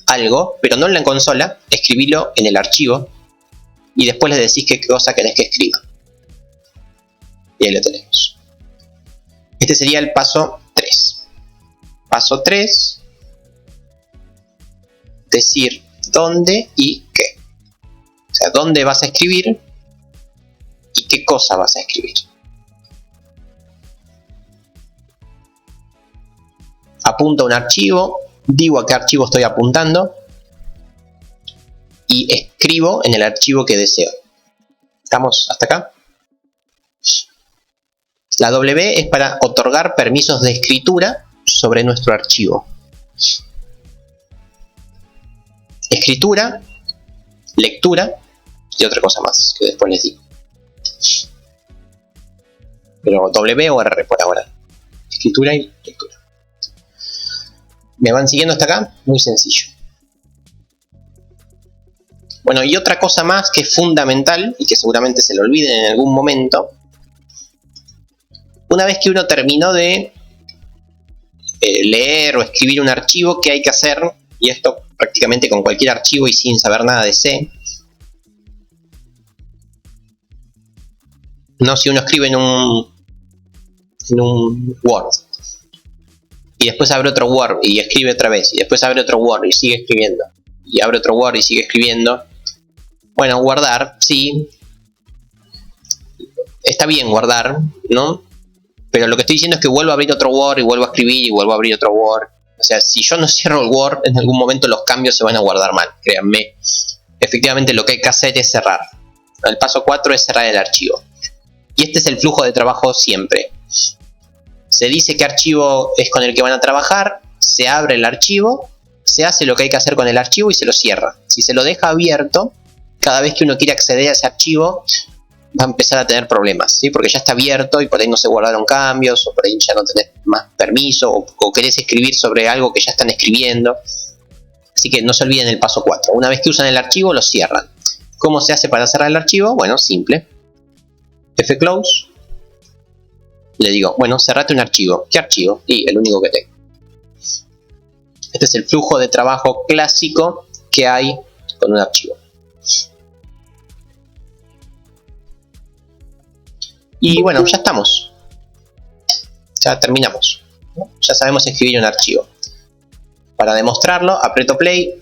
algo, pero no en la consola, escribilo en el archivo, y después le decís qué cosa querés que escriba. Y ahí lo tenemos. Este sería el paso 3. Paso 3, decir dónde y qué. O sea, dónde vas a escribir y qué cosa vas a escribir. Apunto a un archivo, digo a qué archivo estoy apuntando y escribo en el archivo que deseo. ¿Estamos hasta acá? La W es para otorgar permisos de escritura sobre nuestro archivo. Escritura, lectura y otra cosa más que después les digo. Pero W o R por ahora. Escritura y lectura. ¿Me van siguiendo hasta acá? Muy sencillo. Bueno, y otra cosa más que es fundamental y que seguramente se lo olviden en algún momento. Una vez que uno terminó de leer o escribir un archivo, ¿qué hay que hacer? Y esto prácticamente con cualquier archivo y sin saber nada de C. No, si uno escribe en un Word y después abre otro Word y escribe otra vez y después abre otro Word y sigue escribiendo y abre otro Word y sigue escribiendo. Bueno, guardar, sí, está bien guardar, ¿no? Pero lo que estoy diciendo es que vuelvo a abrir otro Word y vuelvo a escribir y vuelvo a abrir otro Word. O sea, si yo no cierro el Word, en algún momento los cambios se van a guardar mal, créanme. Efectivamente lo que hay que hacer es cerrar. El paso 4 es cerrar el archivo. Y este es el flujo de trabajo siempre. Se dice qué archivo es con el que van a trabajar, se abre el archivo, se hace lo que hay que hacer con el archivo y se lo cierra. Si se lo deja abierto, cada vez que uno quiere acceder a ese archivo, va a empezar a tener problemas, ¿sí? Porque ya está abierto y por ahí no se guardaron cambios, o por ahí ya no tenés más permiso, o querés escribir sobre algo que ya están escribiendo. Así que no se olviden el paso 4. Una vez que usan el archivo, lo cierran. ¿Cómo se hace para cerrar el archivo? Bueno, simple. Fclose. Le digo, bueno, cerrate un archivo. ¿Qué archivo? Y el único que tengo. Este es el flujo de trabajo clásico que hay con un archivo. Y bueno, ya estamos. Ya terminamos. Ya sabemos escribir un archivo. Para demostrarlo, aprieto play.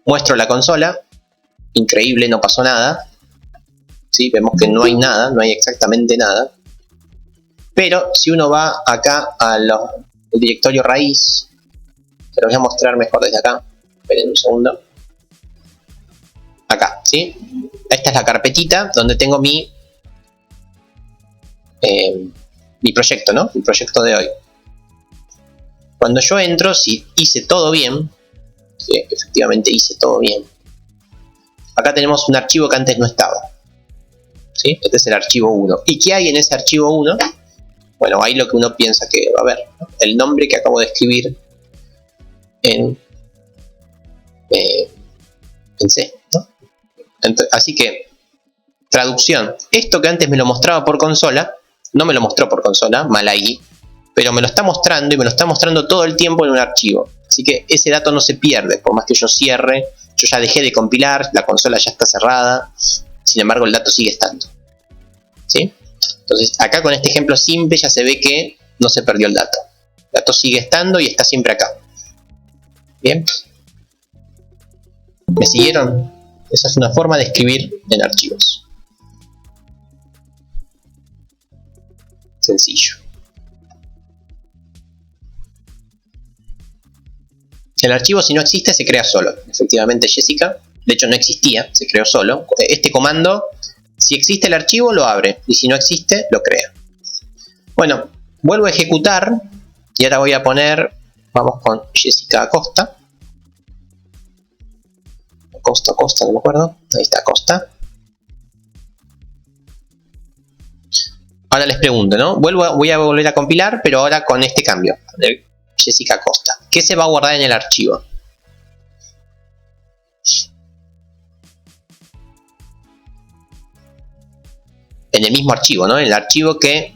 Muestro la consola. Increíble, no pasó nada. ¿Sí? Vemos que no hay nada, no hay exactamente nada. Pero si uno va acá al directorio raíz, se lo voy a mostrar mejor desde acá. Esperen un segundo. Acá, ¿sí? Esta es la carpetita donde tengo mi proyecto, ¿no? El proyecto de hoy. Cuando yo entro, si hice todo bien, sí, efectivamente hice todo bien, acá tenemos un archivo que antes no estaba. ¿Sí? Este es el archivo 1. ¿Y qué hay en ese archivo 1? Bueno, ahí lo que uno piensa que va a haber, ¿no? El nombre que acabo de escribir en C, ¿no? Así que, traducción. Esto que antes me lo mostraba por consola, no me lo mostró por consola, mal ahí, pero me lo está mostrando y me lo está mostrando todo el tiempo en un archivo. Así que ese dato no se pierde, por más que yo cierre, yo ya dejé de compilar, la consola ya está cerrada, sin embargo el dato sigue estando. ¿Sí? Entonces acá con este ejemplo simple ya se ve que no se perdió el dato. El dato sigue estando y está siempre acá. ¿Bien? ¿Me siguieron? Esa es una forma de escribir en archivos. Sencillo. El archivo, si no existe, se crea solo. Efectivamente, Jessica, de hecho no existía, se creó solo. Este comando, si existe el archivo, lo abre, y si no existe, lo crea. Bueno, vuelvo a ejecutar, y ahora voy a poner, vamos con Jessica Acosta. Acosta, no me acuerdo. Ahí está Acosta. Ahora les pregunto, ¿no? Voy a volver a compilar, pero ahora con este cambio. Jessica Acosta. ¿Qué se va a guardar en el archivo? En el mismo archivo, ¿no? En el archivo que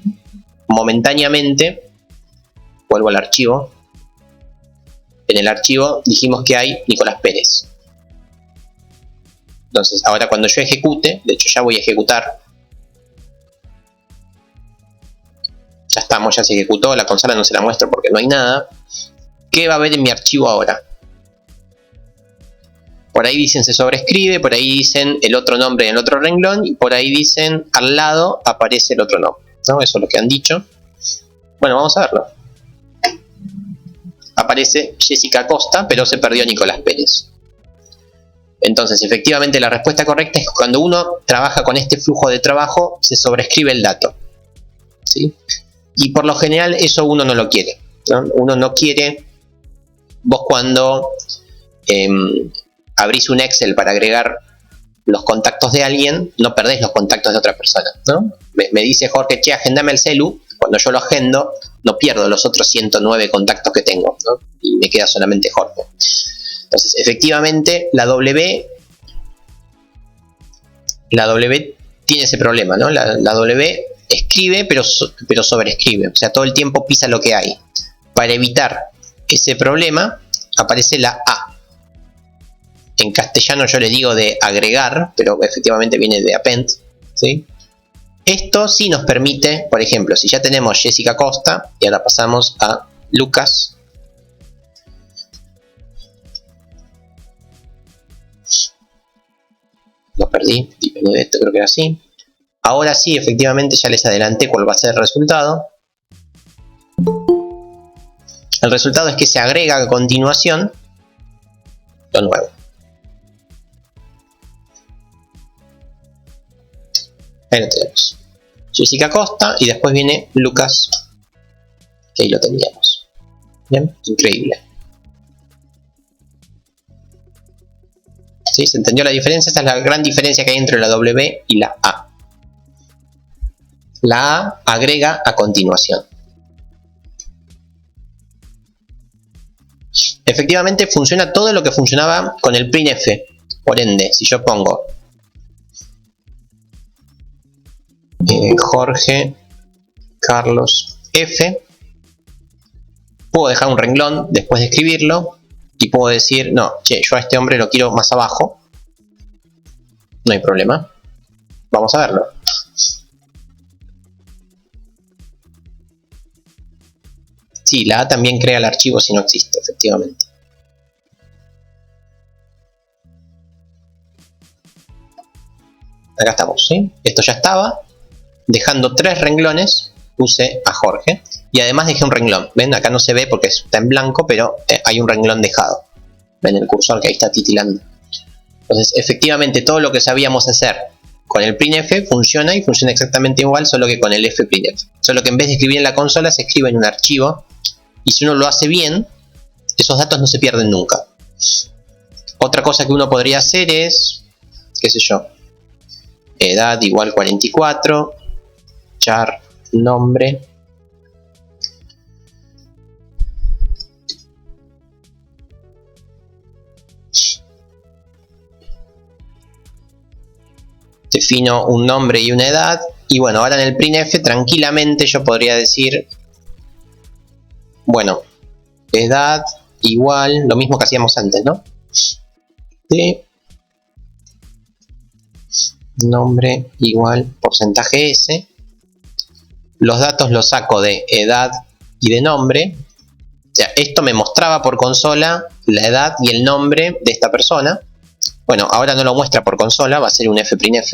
momentáneamente, vuelvo al archivo, en el archivo dijimos que hay Nicolás Pérez. Entonces, ahora cuando yo ejecute, de hecho ya voy a ejecutar, ya estamos, ya se ejecutó, la consola no se la muestro porque no hay nada. ¿Qué va a haber en mi archivo ahora? Por ahí dicen se sobrescribe, por ahí dicen el otro nombre en el otro renglón, y por ahí dicen al lado aparece el otro nombre, ¿no? Eso es lo que han dicho. Bueno, vamos a verlo. Aparece Jessica Acosta, pero se perdió Nicolás Pérez. Entonces, efectivamente, la respuesta correcta es que cuando uno trabaja con este flujo de trabajo, se sobrescribe el dato, ¿sí? Y por lo general eso uno no lo quiere, ¿no? Uno no quiere, vos cuando abrís un Excel para agregar los contactos de alguien, no perdés los contactos de otra persona, ¿no? Me dice Jorge, che, agendame el celu. Cuando yo lo agendo, no pierdo los otros 109 contactos que tengo, ¿no? Y me queda solamente Jorge. Entonces, efectivamente, la W tiene ese problema, ¿no? La W escribe, pero sobreescribe. O sea, todo el tiempo pisa lo que hay. Para evitar ese problema, aparece la A. En castellano yo le digo de agregar, pero efectivamente viene de append, ¿sí? Esto sí nos permite, por ejemplo, si ya tenemos Jessica Acosta, y ahora pasamos a Lucas. Lo perdí, esto creo que era así. Ahora sí, efectivamente, ya les adelanté cuál va a ser el resultado. El resultado es que se agrega a continuación lo nuevo. Ahí lo tenemos. Jessica Costa y después viene Lucas, que ahí lo teníamos. Bien, increíble. ¿Sí? ¿Se entendió la diferencia? Esta es la gran diferencia que hay entre la W y la A. La A agrega a continuación. Efectivamente funciona todo lo que funcionaba con el printf. Por ende, si yo pongo Jorge Carlos F, puedo dejar un renglón después de escribirlo y puedo decir, no, che, yo a este hombre lo quiero más abajo. No hay problema. Vamos a verlo. Sí, la A también crea el archivo si no existe, efectivamente. Acá estamos, ¿sí? Esto ya estaba. Dejando 3 renglones, puse a Jorge. Y además dejé un renglón. ¿Ven? Acá no se ve porque está en blanco, pero hay un renglón dejado. ¿Ven el cursor que ahí está titilando? Entonces, efectivamente, todo lo que sabíamos hacer con el printf funciona y funciona exactamente igual, solo que con el fprintf. Solo que en vez de escribir en la consola, se escribe en un archivo. Y si uno lo hace bien, esos datos no se pierden nunca. Otra cosa que uno podría hacer es, qué sé yo, edad igual 44, char nombre, defino un nombre y una edad, y bueno, ahora en el printf tranquilamente yo podría decir, bueno, edad igual, lo mismo que hacíamos antes, ¿no? De nombre igual porcentaje S. Los datos los saco de edad y de nombre. O sea, esto me mostraba por consola la edad y el nombre de esta persona. Bueno, ahora no lo muestra por consola, va a ser un fprintf.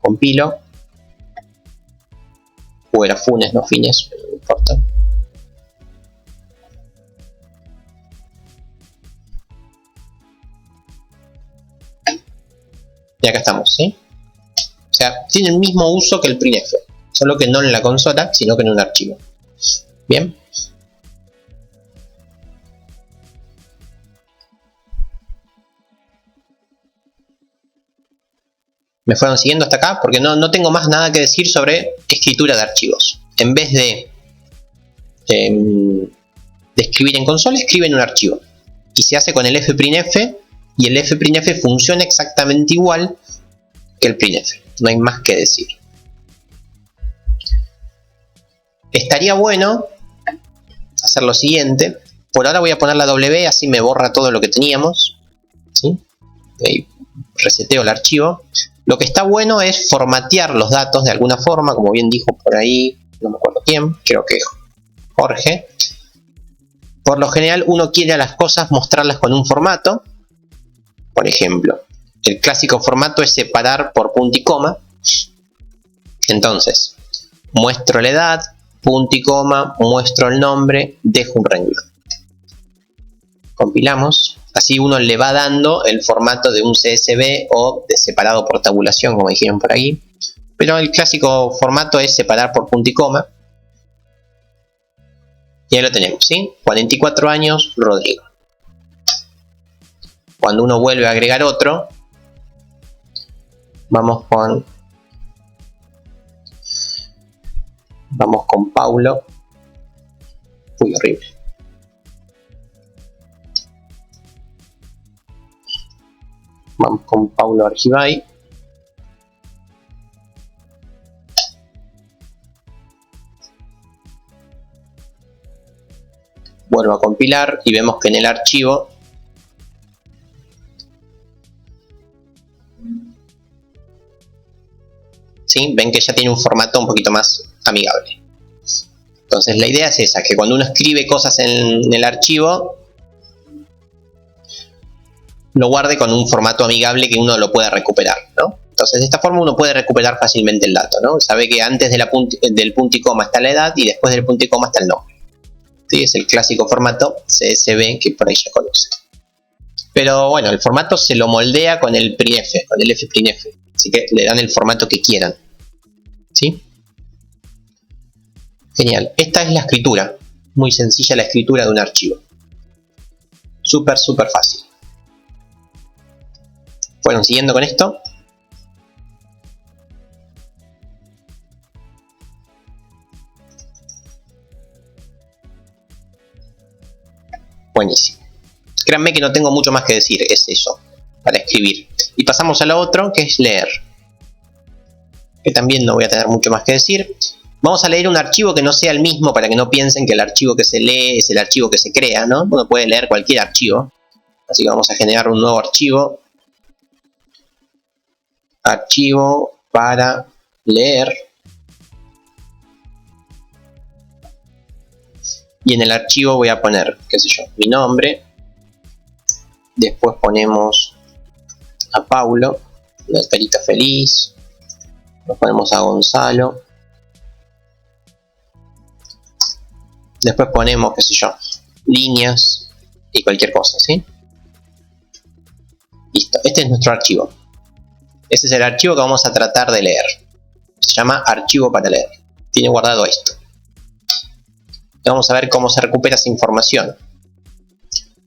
Compilo. O era funes, no fines, pero no importa. Y acá estamos, ¿sí? O sea, tiene el mismo uso que el printf, solo que no en la consola, sino que en un archivo. Bien. ¿Me fueron siguiendo hasta acá? Porque no tengo más nada que decir sobre escritura de archivos. En vez de escribir en consola, escribe en un archivo. Y se hace con el fprintf, y el fprintf funciona exactamente igual que el printf. No hay más que decir. Estaría bueno hacer lo siguiente. Por ahora voy a poner la W, así me borra todo lo que teníamos, ¿sí? Ahí reseteo el archivo. Lo que está bueno es formatear los datos de alguna forma, como bien dijo por ahí, no me acuerdo quién, creo que Jorge. Por lo general uno quiere a las cosas mostrarlas con un formato. Por ejemplo, el clásico formato es separar por punto y coma. Entonces, muestro la edad, punto y coma, muestro el nombre, dejo un renglón. Compilamos. Así uno le va dando el formato de un CSV o de separado por tabulación, como dijeron por ahí. Pero el clásico formato es separar por punto y coma. Y ahí lo tenemos, ¿sí? 44 años, Rodrigo. Cuando uno vuelve a agregar otro, vamos con Paulo. Uy, horrible. Vamos con Paulo Argibay. Vuelvo a compilar y vemos que en el archivo ¿sí? Ven que ya tiene un formato un poquito más amigable. Entonces la idea es esa, que cuando uno escribe cosas en el archivo, lo guarde con un formato amigable que uno lo pueda recuperar, ¿no? Entonces de esta forma uno puede recuperar fácilmente el dato, ¿no? Sabe que antes del punto y coma está la edad y después del punto y coma está el nombre. ¿Sí? Es el clásico formato CSV que por ahí ya conoce. Pero bueno, el formato se lo moldea con el printf, con el fprintf. Así que le dan el formato que quieran. ¿Sí? Genial. Esta es la escritura. Muy sencilla la escritura de un archivo. Súper fácil. Bueno, siguiendo con esto. Buenísimo. Créanme que no tengo mucho más que decir, es eso, para escribir. Y pasamos a lo otro, que es leer. Que también no voy a tener mucho más que decir. Vamos a leer un archivo que no sea el mismo, para que no piensen que el archivo que se lee es el archivo que se crea, ¿no? Uno puede leer cualquier archivo. Así que vamos a generar un nuevo archivo. Archivo para leer. Y en el archivo voy a poner, qué sé yo, mi nombre. Después ponemos a Paulo, una carita feliz. Nos ponemos a Gonzalo. Después ponemos, qué sé yo, líneas y cualquier cosa, ¿sí? Listo, este es nuestro archivo. Ese es el archivo que vamos a tratar de leer. Se llama archivo para leer. Tiene guardado esto. Y vamos a ver cómo se recupera esa información.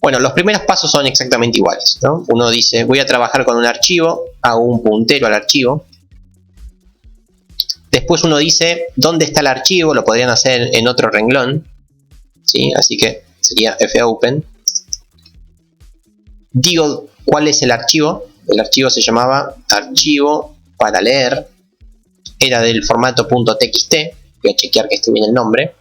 Bueno, los primeros pasos son exactamente iguales, ¿no? Uno dice, voy a trabajar con un archivo, hago un puntero al archivo. Después uno dice, ¿dónde está el archivo? Lo podrían hacer en otro renglón, ¿sí? Así que sería fopen. Digo, ¿cuál es el archivo? El archivo se llamaba archivo para leer. Era del formato .txt. Voy a chequear que esté bien el nombre.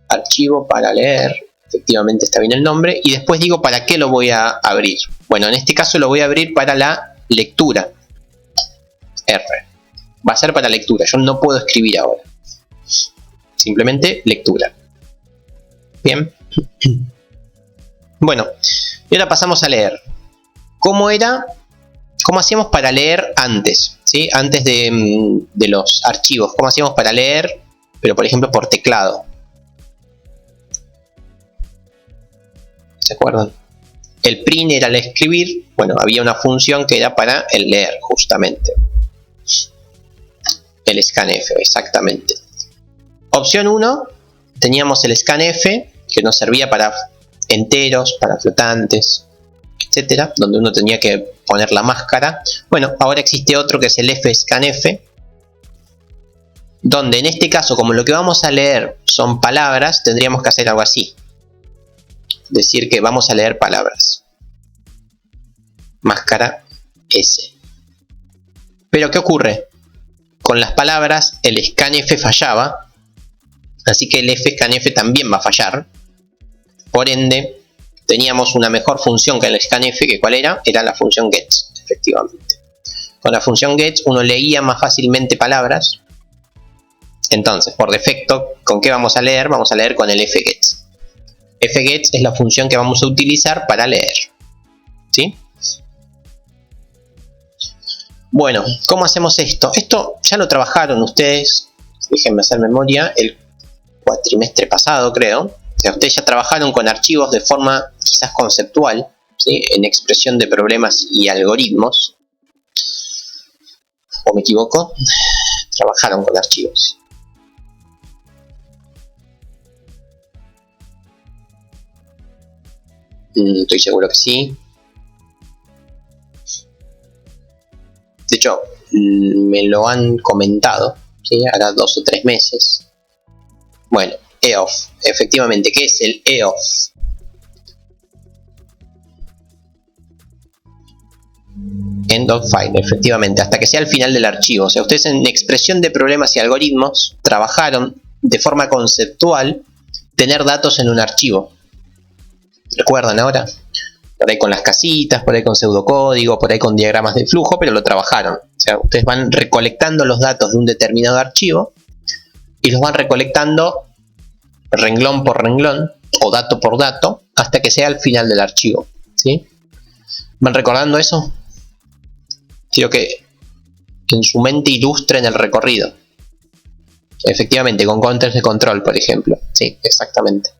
Archivo para leer. Efectivamente está bien el nombre. Y después digo para qué lo voy a abrir. Bueno, en este caso lo voy a abrir para la lectura. R. Va a ser para lectura. Yo no puedo escribir ahora. Simplemente lectura. Bien. Bueno. Y ahora pasamos a leer. ¿Cómo hacíamos para leer antes? ¿Sí? Antes de los archivos. ¿Cómo hacíamos para leer? Pero por ejemplo por teclado. ¿Se acuerdan? El print era el escribir. Bueno, había una función que era para el leer, justamente. El scanf, exactamente. Opción 1, teníamos el scanf, que nos servía para enteros, para flotantes, etcétera, donde uno tenía que poner la máscara. Bueno, ahora existe otro que es el fscanf, donde en este caso, como lo que vamos a leer son palabras, tendríamos que hacer algo así. Decir que vamos a leer palabras. Máscara S. Pero ¿qué ocurre? Con las palabras el scanf fallaba, así que el fscanf también va a fallar. Por ende, teníamos una mejor función que el scanf, que ¿cuál era? Era la función gets, efectivamente. Con la función gets uno leía más fácilmente palabras. Entonces, por defecto, ¿con qué vamos a leer? Vamos a leer con el fgets. Fgets es la función que vamos a utilizar para leer. ¿Sí? Bueno, ¿cómo hacemos esto? Esto ya lo trabajaron ustedes, déjenme hacer memoria, el cuatrimestre pasado, creo. O sea, ustedes ya trabajaron con archivos de forma quizás conceptual, ¿sí? En expresión de problemas y algoritmos. ¿O me equivoco? Trabajaron con archivos. Estoy seguro que sí. De hecho, me lo han comentado, ¿sí? Hará 2 o 3 meses. Bueno, EOF. Efectivamente, ¿qué es el EOF? End of file, efectivamente, hasta que sea el final del archivo. O sea, ustedes en expresión de problemas y algoritmos trabajaron de forma conceptual tener datos en un archivo. ¿Recuerdan ahora? Por ahí con las casitas, por ahí con pseudocódigo, por ahí con diagramas de flujo, pero lo trabajaron. O sea, ustedes van recolectando los datos de un determinado archivo y los van recolectando renglón por renglón o dato por dato hasta que sea el final del archivo. ¿Sí? ¿Van recordando eso? Quiero que en su mente ilustren el recorrido. Efectivamente, con counters de control, por ejemplo. Sí, exactamente.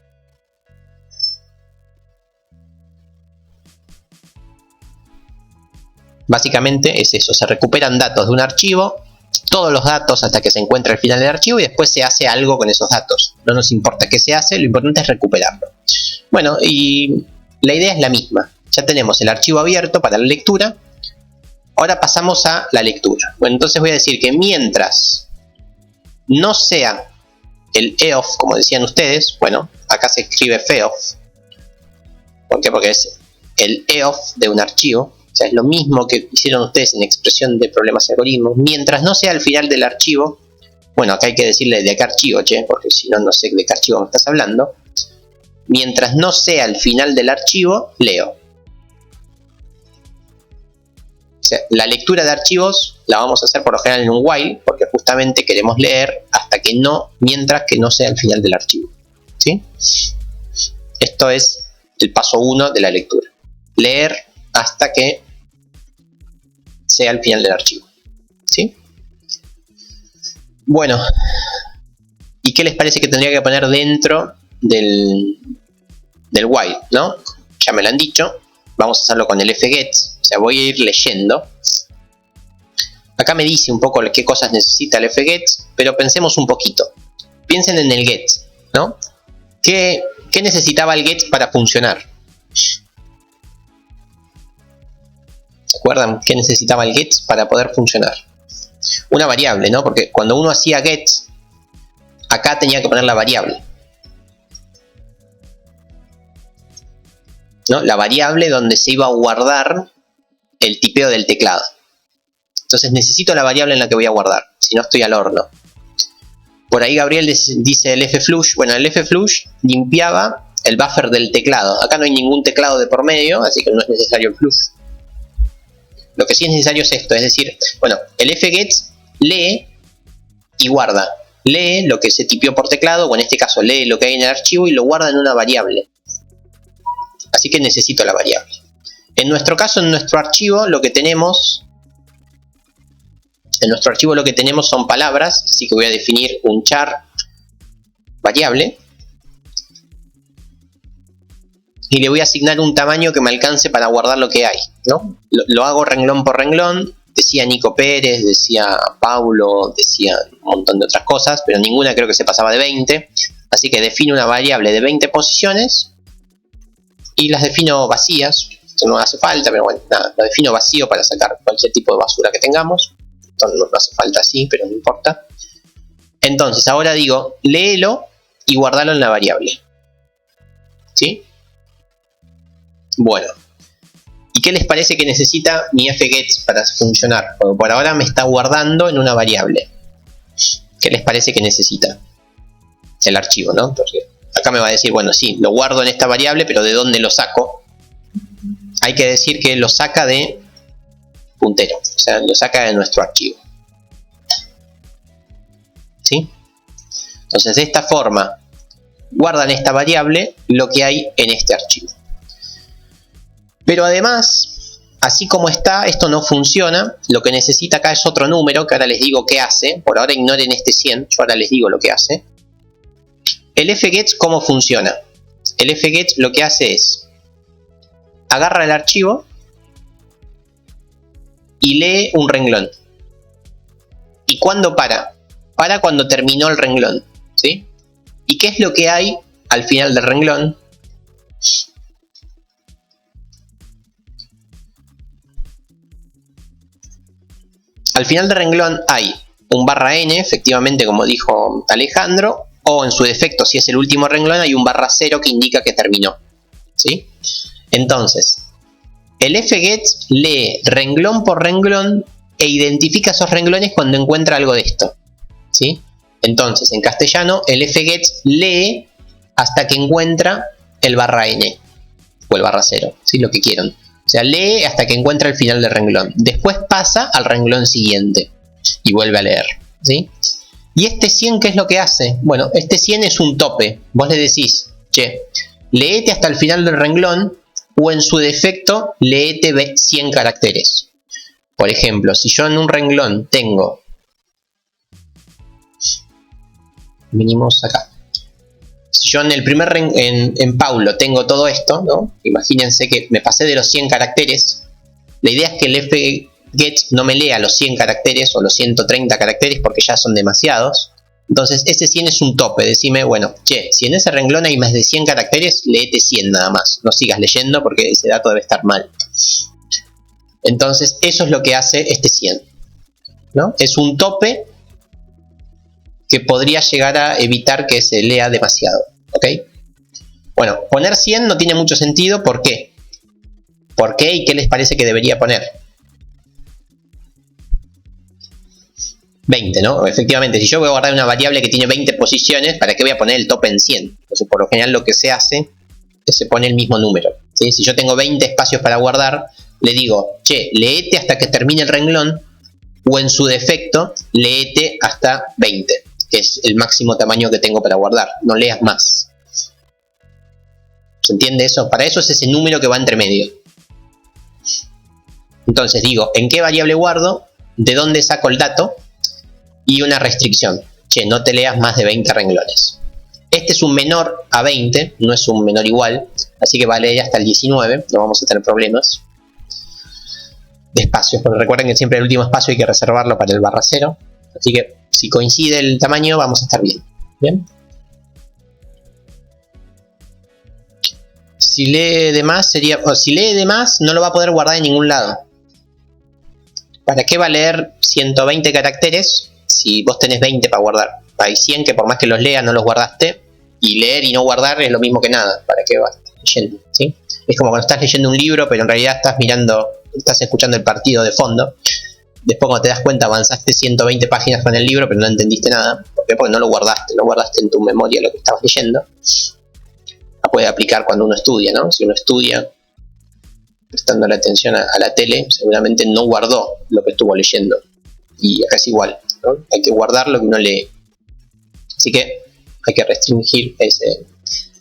Básicamente es eso, se recuperan datos de un archivo, todos los datos hasta que se encuentra el final del archivo y después se hace algo con esos datos. No nos importa qué se hace, lo importante es recuperarlo. Bueno, y la idea es la misma. Ya tenemos el archivo abierto para la lectura. Ahora pasamos a la lectura. Bueno, entonces voy a decir que mientras no sea el EOF, como decían ustedes, bueno, acá se escribe FEOF. ¿Por qué? Porque es el EOF de un archivo. O sea, es lo mismo que hicieron ustedes en expresión de problemas y algoritmos. Mientras no sea el final del archivo, bueno, acá hay que decirle de qué archivo, che, porque si no, no sé de qué archivo me estás hablando. Mientras no sea el final del archivo, leo. O sea, la lectura de archivos la vamos a hacer por lo general en un while, porque justamente queremos leer hasta que no, mientras que no sea el final del archivo. ¿Sí? Esto es el paso 1 de la lectura. Leer hasta que sea el final del archivo. ¿Sí? Bueno, ¿y qué les parece que tendría que poner dentro del while, ¿no? Ya me lo han dicho. Vamos a hacerlo con el fgets. O sea, voy a ir leyendo. Acá me dice un poco qué cosas necesita el fgets, pero pensemos un poquito. Piensen en el get, ¿no? ¿Qué necesitaba el get para funcionar? ¿Se acuerdan qué necesitaba el get para poder funcionar? Una variable, ¿no? Porque cuando uno hacía get, acá tenía que poner la variable, ¿no? La variable donde se iba a guardar el tipeo del teclado. Entonces necesito la variable en la que voy a guardar, si no estoy al horno. Por ahí Gabriel dice el flush. Bueno, el flush limpiaba el buffer del teclado. Acá no hay ningún teclado de por medio, así que no es necesario el flush. Lo que sí es necesario es esto, es decir, bueno, el fgets lee y guarda. Lee lo que se tipió por teclado, o en este caso lee lo que hay en el archivo y lo guarda en una variable. Así que necesito la variable. En nuestro caso, en nuestro archivo, lo que tenemos son palabras, así que voy a definir un char variable y le voy a asignar un tamaño que me alcance para guardar lo que hay, ¿no? Lo hago renglón por renglón. Decía Nico Pérez, decía Paulo, decía un montón de otras cosas, pero ninguna creo que se pasaba de 20. Así que defino una variable de 20 posiciones y las defino vacías. Esto no hace falta, pero bueno, nada, lo defino vacío para sacar cualquier tipo de basura que tengamos. Esto no hace falta así, pero no importa. Entonces, ahora digo, léelo y guardalo en la variable. ¿Sí? Bueno. ¿Y qué les parece que necesita mi fgets para funcionar? Porque por ahora me está guardando en una variable. ¿Qué les parece que necesita? El archivo, ¿no? Porque acá me va a decir, bueno, sí, lo guardo en esta variable, pero ¿de dónde lo saco? Hay que decir que lo saca de puntero, o sea, lo saca de nuestro archivo. ¿Sí? Entonces, de esta forma, guarda en esta variable lo que hay en este archivo. Pero además, así como está, esto no funciona. Lo que necesita acá es otro número, que ahora les digo qué hace. Por ahora ignoren este 100, yo ahora les digo lo que hace. El fgets, ¿cómo funciona? El fgets lo que hace es, agarra el archivo y lee un renglón. ¿Y cuándo para? Para cuando terminó el renglón, ¿sí? ¿Y qué es lo que hay al final del renglón? Al final del renglón hay un /n, efectivamente, como dijo Alejandro, o en su defecto, si es el último renglón, hay un /0 que indica que terminó, ¿sí? Entonces, el fgets lee renglón por renglón e identifica esos renglones cuando encuentra algo de esto, ¿sí? Entonces, en castellano, el fgets lee hasta que encuentra el /n o el /0, ¿sí? Lo que quieran. O sea, lee hasta que encuentra el final del renglón. Después pasa al renglón siguiente y vuelve a leer, ¿sí? ¿Y este 100 qué es lo que hace? Bueno, este 100 es un tope. Vos le decís, che, léete hasta el final del renglón, o en su defecto, léete 100 caracteres. Por ejemplo, si yo en un renglón tengo, venimos acá. Si yo en el primer en Paulo tengo todo esto, ¿no? Imagínense que me pasé de los 100 caracteres La idea es que el fget no me lea los 100 caracteres o los 130 caracteres porque ya son demasiados. Entonces ese 100 es un tope. Decime, bueno, che, si en ese renglón hay más de 100 caracteres, léete 100 nada más. No sigas leyendo porque ese dato debe estar mal. Entonces eso es lo que hace este 100, ¿no? Es un tope que podría llegar a evitar que se lea demasiado, ¿ok? Bueno, poner 100 no tiene mucho sentido. ¿Por qué? ¿Por qué y qué les parece que debería poner? 20, ¿no? Efectivamente, si yo voy a guardar una variable que tiene 20 posiciones, ¿para qué voy a poner el tope en 100? Entonces, por lo general lo que se hace es se pone el mismo número, ¿sí? Si yo tengo 20 espacios para guardar, le digo, che, léete hasta que termine el renglón, o en su defecto, léete hasta 20, que es el máximo tamaño que tengo para guardar. No leas más. ¿Se entiende eso? Para eso es ese número que va entre medio. Entonces digo, ¿en qué variable guardo? ¿De dónde saco el dato? Y una restricción. Che, no te leas más de 20 renglones. Este es un menor a 20, no es un menor igual, así que va a leer hasta el 19, no vamos a tener problemas de espacios, porque recuerden que siempre el último espacio hay que reservarlo para el /0, así que si coincide el tamaño vamos a estar bien. ¿Bien? Si lee de más sería, o si lee de más no lo va a poder guardar en ningún lado. ¿Para qué va a leer 120 caracteres si vos tenés 20 para guardar? Hay 100 que por más que los leas no los guardaste, y leer y no guardar es lo mismo que nada. ¿Para qué vas leyendo? ¿Sí? Es como cuando estás leyendo un libro pero en realidad estás escuchando el partido de fondo. Después cuando te das cuenta avanzaste 120 páginas con el libro pero no entendiste nada. ¿Por qué? Porque no lo guardaste en tu memoria lo que estabas leyendo. Puede aplicar cuando uno estudia, ¿no? Si uno estudia prestando la atención a la tele, seguramente no guardó lo que estuvo leyendo. Y acá es igual, ¿no? Hay que guardar lo que uno lee. Así que hay que restringir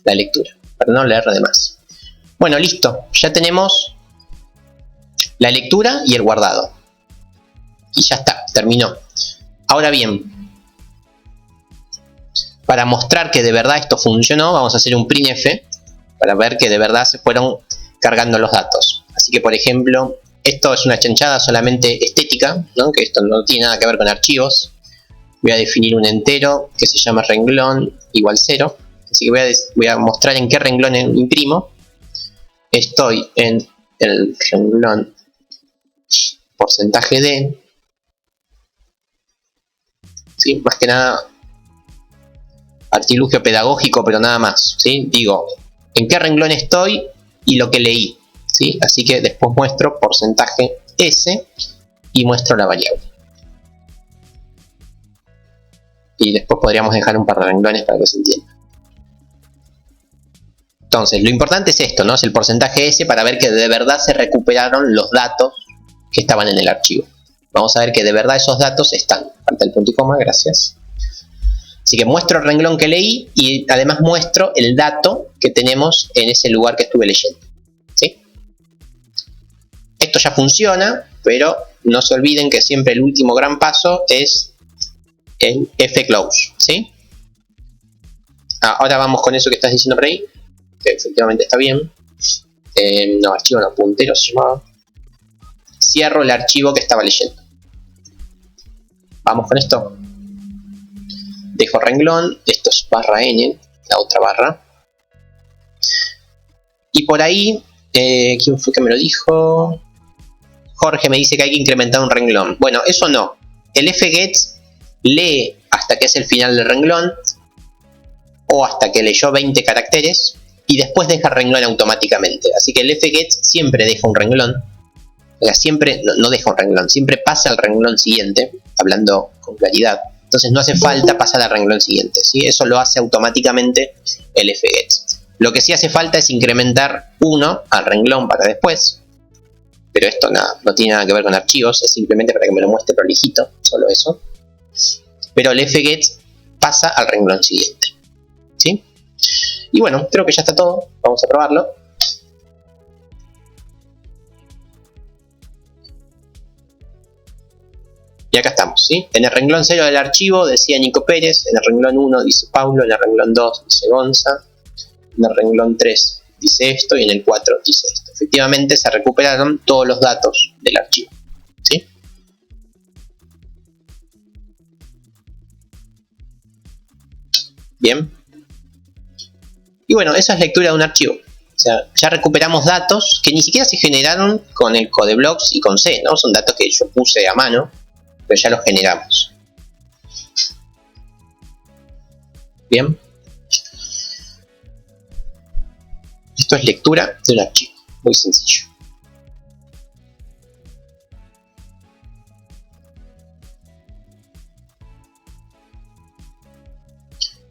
la lectura, para no leer de más. Bueno, listo. Ya tenemos la lectura y el guardado. Y ya está, terminó. Ahora bien, para mostrar que de verdad esto funcionó, vamos a hacer un printf para ver que de verdad se fueron cargando los datos. Así que, por ejemplo, esto es una chanchada solamente estética, ¿no? Que esto no tiene nada que ver con archivos. Voy a definir un entero que se llama renglón igual 0. Así que voy a mostrar en qué renglón imprimo. Estoy en el renglón porcentaje de. ¿Sí? Más que nada artilugio pedagógico, pero nada más, ¿sí? Digo, en qué renglón estoy y lo que leí, ¿sí? Así que después muestro porcentaje S y muestro la variable. Y después podríamos dejar un par de renglones para que se entienda. Entonces, lo importante es esto, ¿no? Es el porcentaje S para ver que de verdad se recuperaron los datos que estaban en el archivo. Vamos a ver que de verdad esos datos están. Falta el punto y coma, gracias. Así que muestro el renglón que leí y además muestro el dato que tenemos en ese lugar que estuve leyendo, ¿sí? Esto ya funciona, pero no se olviden que siempre el último gran paso es el fclose, ¿sí? Ahora vamos con eso que estás diciendo por ahí, que efectivamente está bien. No, archivo no, puntero se llamaba. Cierro el archivo que estaba leyendo. Vamos con esto. Dejo renglón, esto es /n, la otra barra. Y por ahí, ¿quién fue que me lo dijo? Jorge me dice que hay que incrementar un renglón. Bueno, eso no. El fget lee hasta que es el final del renglón, o hasta que leyó 20 caracteres, y después deja el renglón automáticamente. Así que el fget siempre deja un renglón. O sea, siempre no deja un renglón, siempre pasa al renglón siguiente, hablando con claridad. Entonces no hace falta pasar al renglón siguiente, ¿sí? Eso lo hace automáticamente el fget. Lo que sí hace falta es incrementar 1 al renglón para después. Pero esto no tiene nada que ver con archivos, es simplemente para que me lo muestre prolijito, solo eso. Pero el fget pasa al renglón siguiente, ¿sí? Y bueno, creo que ya está todo. Vamos a probarlo. Y acá estamos, ¿sí? En el renglón 0 del archivo decía Nico Pérez, en el renglón 1 dice Paulo, en el renglón 2 dice Gonza, en el renglón 3 dice esto y en el 4 dice esto. efectivamente se recuperaron todos los datos del archivo, ¿sí? Bien. Y bueno, esa es lectura de un archivo. O sea, ya recuperamos datos que ni siquiera se generaron con el Codeblocks y con C, ¿no? Son datos que yo puse a mano, pero ya los generamos. Bien. Esto es lectura de un archivo. Muy sencillo.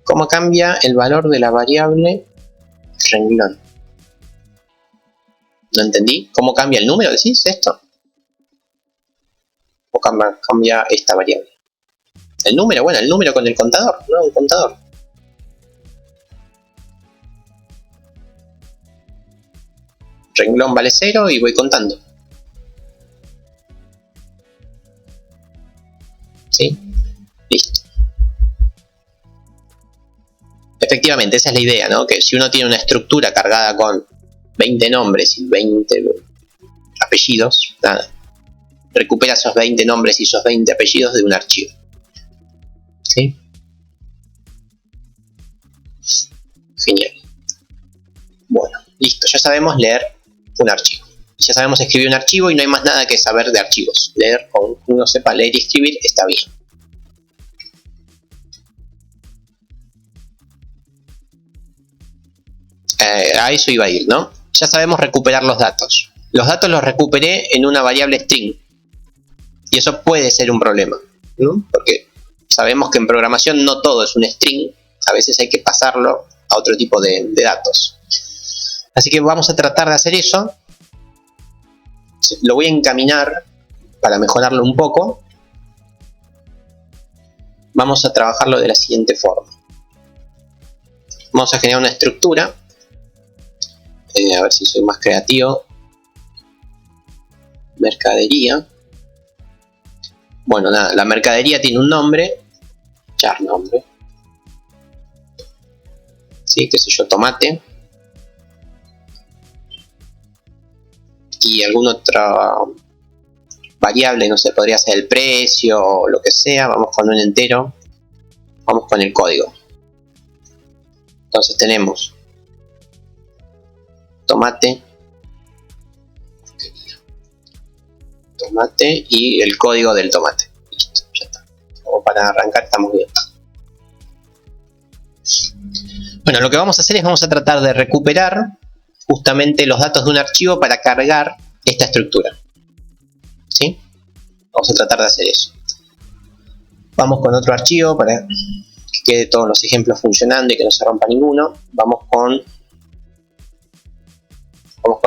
¿Cómo cambia el valor de la variable renglón? No entendí. ¿Cómo cambia el número? ¿Decís esto? ¿O cambia esta variable? El número, bueno, el número con el contador, ¿no? Un contador. Renglón vale 0 y voy contando. ¿Sí? Listo. Efectivamente, esa es la idea, ¿no? Que si uno tiene una estructura cargada con 20 nombres y 20 apellidos, nada, recupera esos 20 nombres y esos 20 apellidos de un archivo. ¿Sí? Genial. Bueno, listo, ya sabemos leer un archivo. Ya sabemos escribir un archivo y no hay más nada que saber de archivos. Leer, con uno sepa leer y escribir, está bien. A eso iba a ir, ¿no? Ya sabemos recuperar los datos. Los datos los recuperé en una variable string. Y eso puede ser un problema, ¿no? Porque sabemos que en programación no todo es un string. A veces hay que pasarlo a otro tipo de datos. Así que vamos a tratar de hacer eso. Lo voy a encaminar para mejorarlo un poco. Vamos a trabajarlo de la siguiente forma. Vamos a generar una estructura. A ver si soy más creativo. Mercadería. Bueno, nada, la mercadería tiene un nombre. Char nombre. Sí, qué sé yo, tomate. Y alguna otra variable, no sé, podría ser el precio o lo que sea. Vamos con un entero. Vamos con el código. Entonces tenemos tomate y el código del tomate. Listo, ya está. Como para arrancar estamos bien. Bueno, lo que vamos a hacer es vamos a tratar de recuperar justamente los datos de un archivo para cargar esta estructura. ¿Sí? Vamos a tratar de hacer eso. Vamos con otro archivo para que quede todos los ejemplos funcionando y que no se rompa ninguno. Vamos con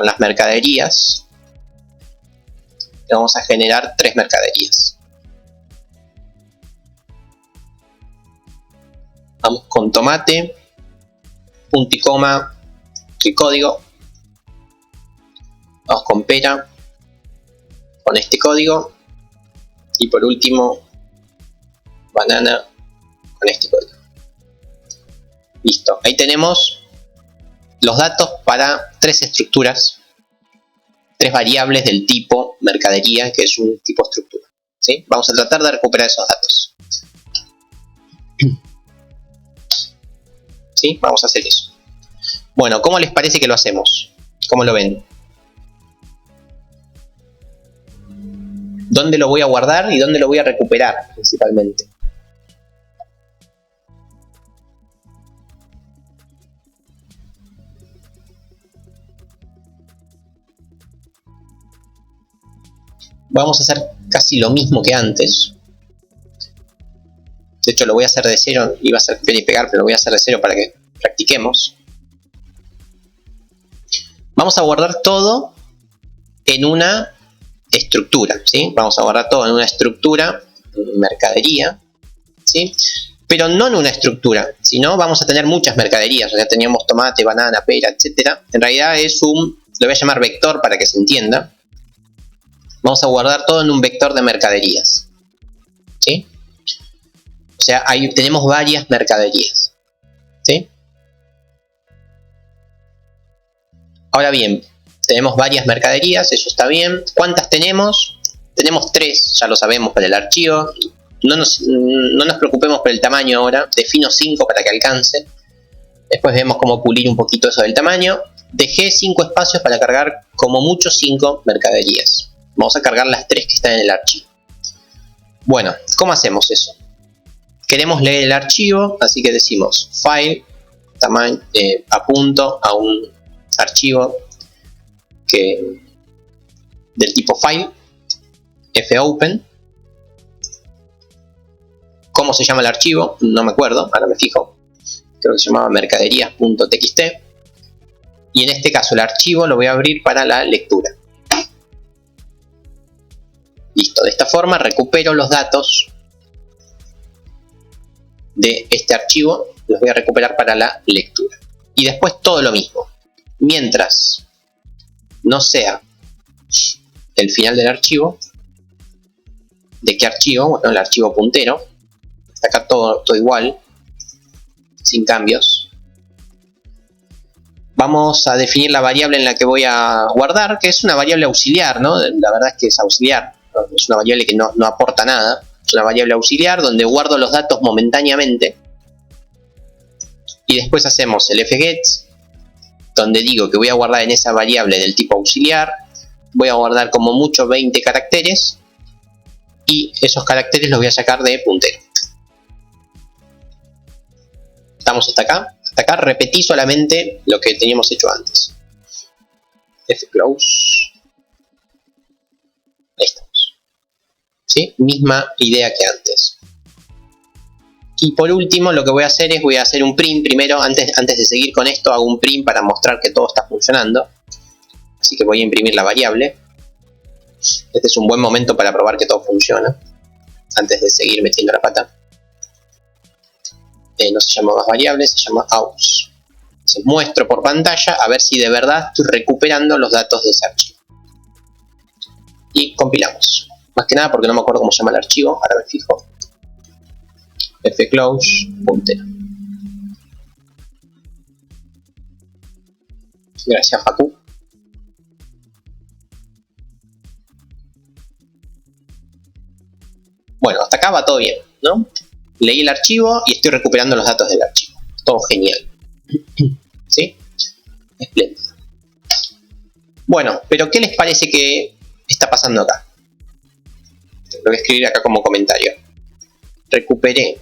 las mercaderías. Y vamos a generar 3 mercaderías. Vamos con tomate, punto y coma, el código. Vamos con pera, con este código. Y por último, banana, con este código. Listo, ahí tenemos los datos para 3 estructuras, 3 variables del tipo mercadería, que es un tipo estructura. ¿Sí? Vamos a tratar de recuperar esos datos. ¿Sí? Vamos a hacer eso. Bueno, ¿cómo les parece que lo hacemos? ¿Cómo lo ven? ¿Dónde lo voy a guardar y dónde lo voy a recuperar principalmente? Vamos a hacer casi lo mismo que antes. De hecho lo voy a hacer de cero, iba a hacer copiar y pegar, pero lo voy a hacer de cero para que practiquemos. Vamos a guardar todo en una estructura, ¿sí? Vamos a guardar todo en una estructura, mercadería, ¿sí? Pero no en una estructura, sino vamos a tener muchas mercaderías. O sea, teníamos tomate, banana, pera, etc. En realidad es lo voy a llamar vector para que se entienda. Vamos a guardar todo en un vector de mercaderías, ¿sí? O sea, ahí tenemos varias mercaderías, ¿sí? Ahora bien, Tenemos varias mercaderías, eso está bien. ¿Cuántas tenemos? Tenemos 3, ya lo sabemos para el archivo. No nos preocupemos por el tamaño ahora. Defino 5 para que alcance. Después vemos cómo pulir un poquito eso del tamaño. Dejé 5 espacios para cargar como mucho 5 mercaderías. Vamos a cargar las 3 que están en el archivo. Bueno, ¿cómo hacemos eso? Queremos leer el archivo, así que decimos file, tamaño, apunto a un archivo del tipo file, fopen. ¿Cómo se llama el archivo? No me acuerdo, ahora me fijo. Creo que se llamaba mercaderías.txt. Y en este caso el archivo lo voy a abrir para la lectura. Listo, de esta forma recupero los datos de este archivo, los voy a recuperar para la lectura. Y después todo lo mismo. Mientras no sea el final del archivo, ¿de qué archivo? Bueno, el archivo puntero. Acá todo igual, sin cambios. Vamos a definir la variable en la que voy a guardar, que es una variable auxiliar, ¿no? La verdad es que es auxiliar, es una variable que no aporta nada. Es una variable auxiliar donde guardo los datos momentáneamente. Y después hacemos el fget, donde digo que voy a guardar en esa variable del tipo auxiliar. Voy a guardar como mucho 20 caracteres. Y esos caracteres los voy a sacar de puntero. Estamos hasta acá. Hasta acá repetí solamente lo que teníamos hecho antes. fclose. Ahí estamos. ¿Sí? Misma idea que antes. Y por último lo que voy a hacer es, voy a hacer un print primero. Antes de seguir con esto hago un print para mostrar que todo está funcionando. Así que voy a imprimir la variable. Este es un buen momento para probar que todo funciona. Antes de seguir metiendo la pata. No se llama más variable, se llama aux. Entonces muestro por pantalla a ver si de verdad estoy recuperando los datos de ese archivo. Y compilamos. Más que nada porque no me acuerdo cómo se llama el archivo, ahora me fijo. fclose puntero. Gracias, Facu. Bueno, hasta acá va todo bien, ¿no? Leí el archivo y estoy recuperando los datos del archivo. Todo genial. ¿Sí? Espléndido. Bueno, pero ¿qué les parece que está pasando acá? Lo voy a escribir acá como comentario. Recuperé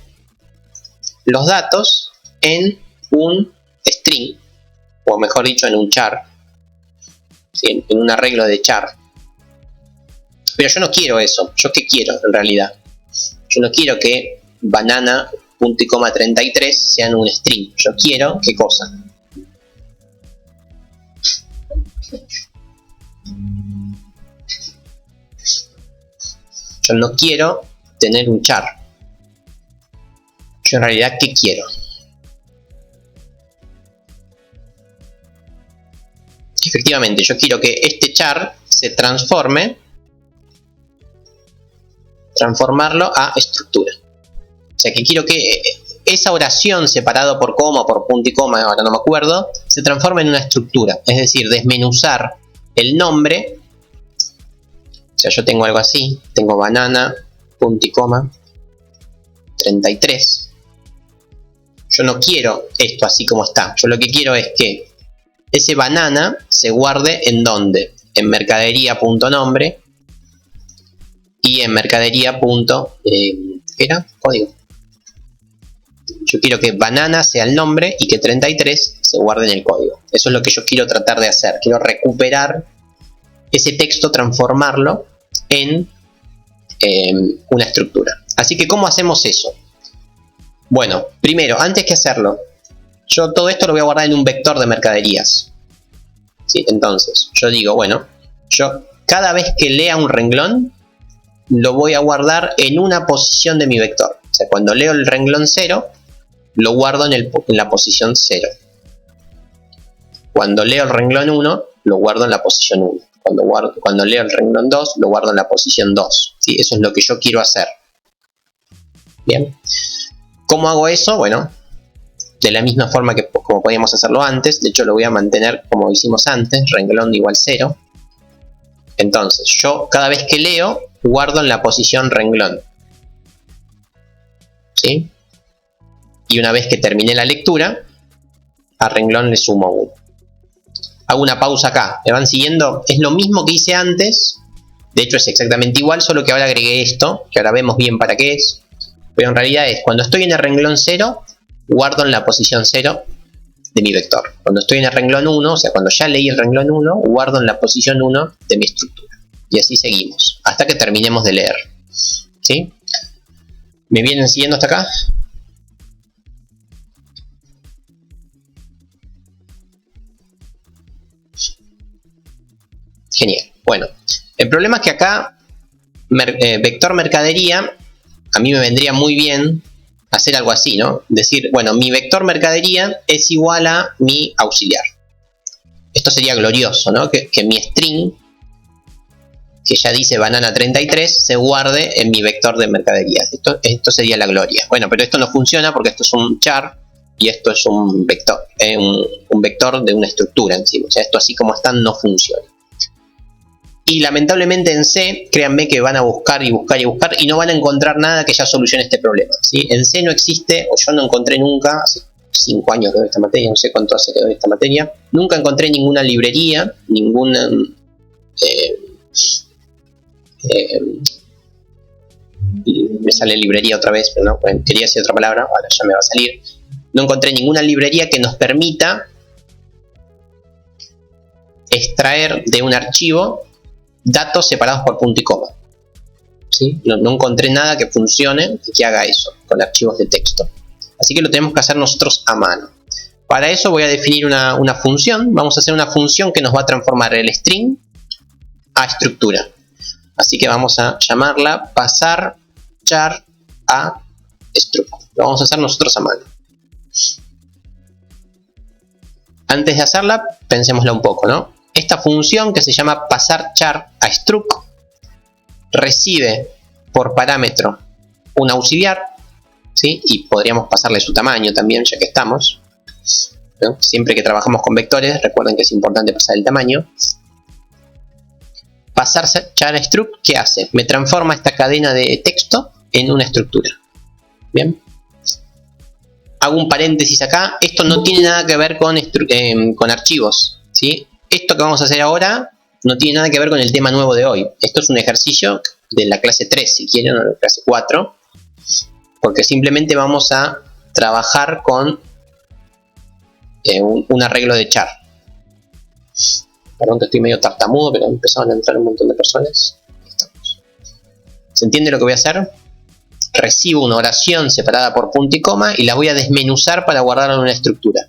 los datos en un string, o mejor dicho en un char, ¿sí? En un arreglo de char. Pero yo no quiero eso. ¿Yo qué quiero en realidad? Yo no quiero que banana, punto y coma 33 sean un string. Yo quiero, ¿qué cosa? Yo no quiero tener un char. Yo en realidad, ¿qué quiero? Efectivamente, yo quiero que este char se transformarlo a estructura. O sea que quiero que esa oración separado por coma, por punto y coma, ahora no me acuerdo, se transforme en una estructura. Es decir, desmenuzar el nombre. O sea, yo tengo algo así. Tengo banana, punto y coma, 33. Yo no quiero esto así como está. Yo lo que quiero es que ese banana se guarde en ¿dónde? En mercadería.nombre y en mercadería. ¿Qué era? Código. Yo quiero que banana sea el nombre y que 33 se guarde en el código. Eso es lo que yo quiero tratar de hacer. Quiero recuperar ese texto, transformarlo en una estructura. Así que, ¿cómo hacemos eso? Bueno, primero, antes que hacerlo, yo todo esto lo voy a guardar en un vector de mercaderías. ¿Sí? Entonces, yo digo, bueno, yo cada vez que lea un renglón, lo voy a guardar en una posición de mi vector. O sea, cuando leo el renglón 0, lo guardo en la posición 0. Cuando leo el renglón 1, lo guardo en la posición 1. Cuando leo el renglón 2, lo guardo en la posición 2. ¿Sí? Eso es lo que yo quiero hacer. Bien. ¿Cómo hago eso? Bueno, de la misma forma que como podíamos hacerlo antes. De hecho, lo voy a mantener como hicimos antes, renglón igual 0. Entonces, yo cada vez que leo, guardo en la posición renglón. ¿Sí? Y una vez que terminé la lectura, a renglón le sumo 1. Hago una pausa acá. ¿Me van siguiendo? Es lo mismo que hice antes. De hecho, es exactamente igual, solo que ahora agregué esto, que ahora vemos bien para qué es. Pero en realidad es, cuando estoy en el renglón 0, guardo en la posición 0 de mi vector. Cuando estoy en el renglón 1, o sea, cuando ya leí el renglón 1, guardo en la posición 1 de mi estructura. Y así seguimos, hasta que terminemos de leer. ¿Sí? ¿Me vienen siguiendo hasta acá? Genial. Bueno, el problema es que acá, vector mercadería, a mí me vendría muy bien hacer algo así, ¿no? Decir, bueno, mi vector mercadería es igual a mi auxiliar. Esto sería glorioso, ¿no? Que mi string, que ya dice banana 33, se guarde en mi vector de mercadería. Esto sería la gloria. Bueno, pero esto no funciona porque esto es un char y esto es un vector, un vector de una estructura encima. O sea, esto así como está no funciona. Y lamentablemente en C, créanme que van a buscar y buscar y buscar y no van a encontrar nada que ya solucione este problema, ¿sí? En C no existe, o yo no encontré nunca, hace 5 años que doy esta materia, no sé cuánto hace que doy esta materia, nunca encontré ninguna librería, ninguna... me sale librería otra vez, pero no, bueno, quería decir otra palabra, ahora ya me va a salir. No encontré ninguna librería que nos permita extraer de un archivo datos separados por punto y coma. ¿Sí? No encontré nada que funcione y que haga eso con archivos de texto. Así que lo tenemos que hacer nosotros a mano. Para eso voy a definir una función. Vamos a hacer una función que nos va a transformar el string a estructura. Así que vamos a llamarla pasar char a struct. Lo vamos a hacer nosotros a mano. Antes de hacerla, pensémosla un poco, ¿no? Esta función que se llama pasar char a struct recibe por parámetro un auxiliar, ¿sí? Y podríamos pasarle su tamaño también, ya que estamos, ¿no? Siempre que trabajamos con vectores, recuerden que es importante pasar el tamaño. Pasar char a struct, ¿qué hace? Me transforma esta cadena de texto en una estructura. Bien. Hago un paréntesis acá. Esto no tiene nada que ver con archivos, ¿sí? Esto que vamos a hacer ahora no tiene nada que ver con el tema nuevo de hoy. Esto es un ejercicio de la clase 3, si quieren, o de la clase 4. Porque simplemente vamos a trabajar con un arreglo de char. Perdón que estoy medio tartamudo, pero empezaron a entrar un montón de personas. Ahí estamos. ¿Se entiende lo que voy a hacer? Recibo una oración separada por punto y coma y la voy a desmenuzar para guardarla en una estructura.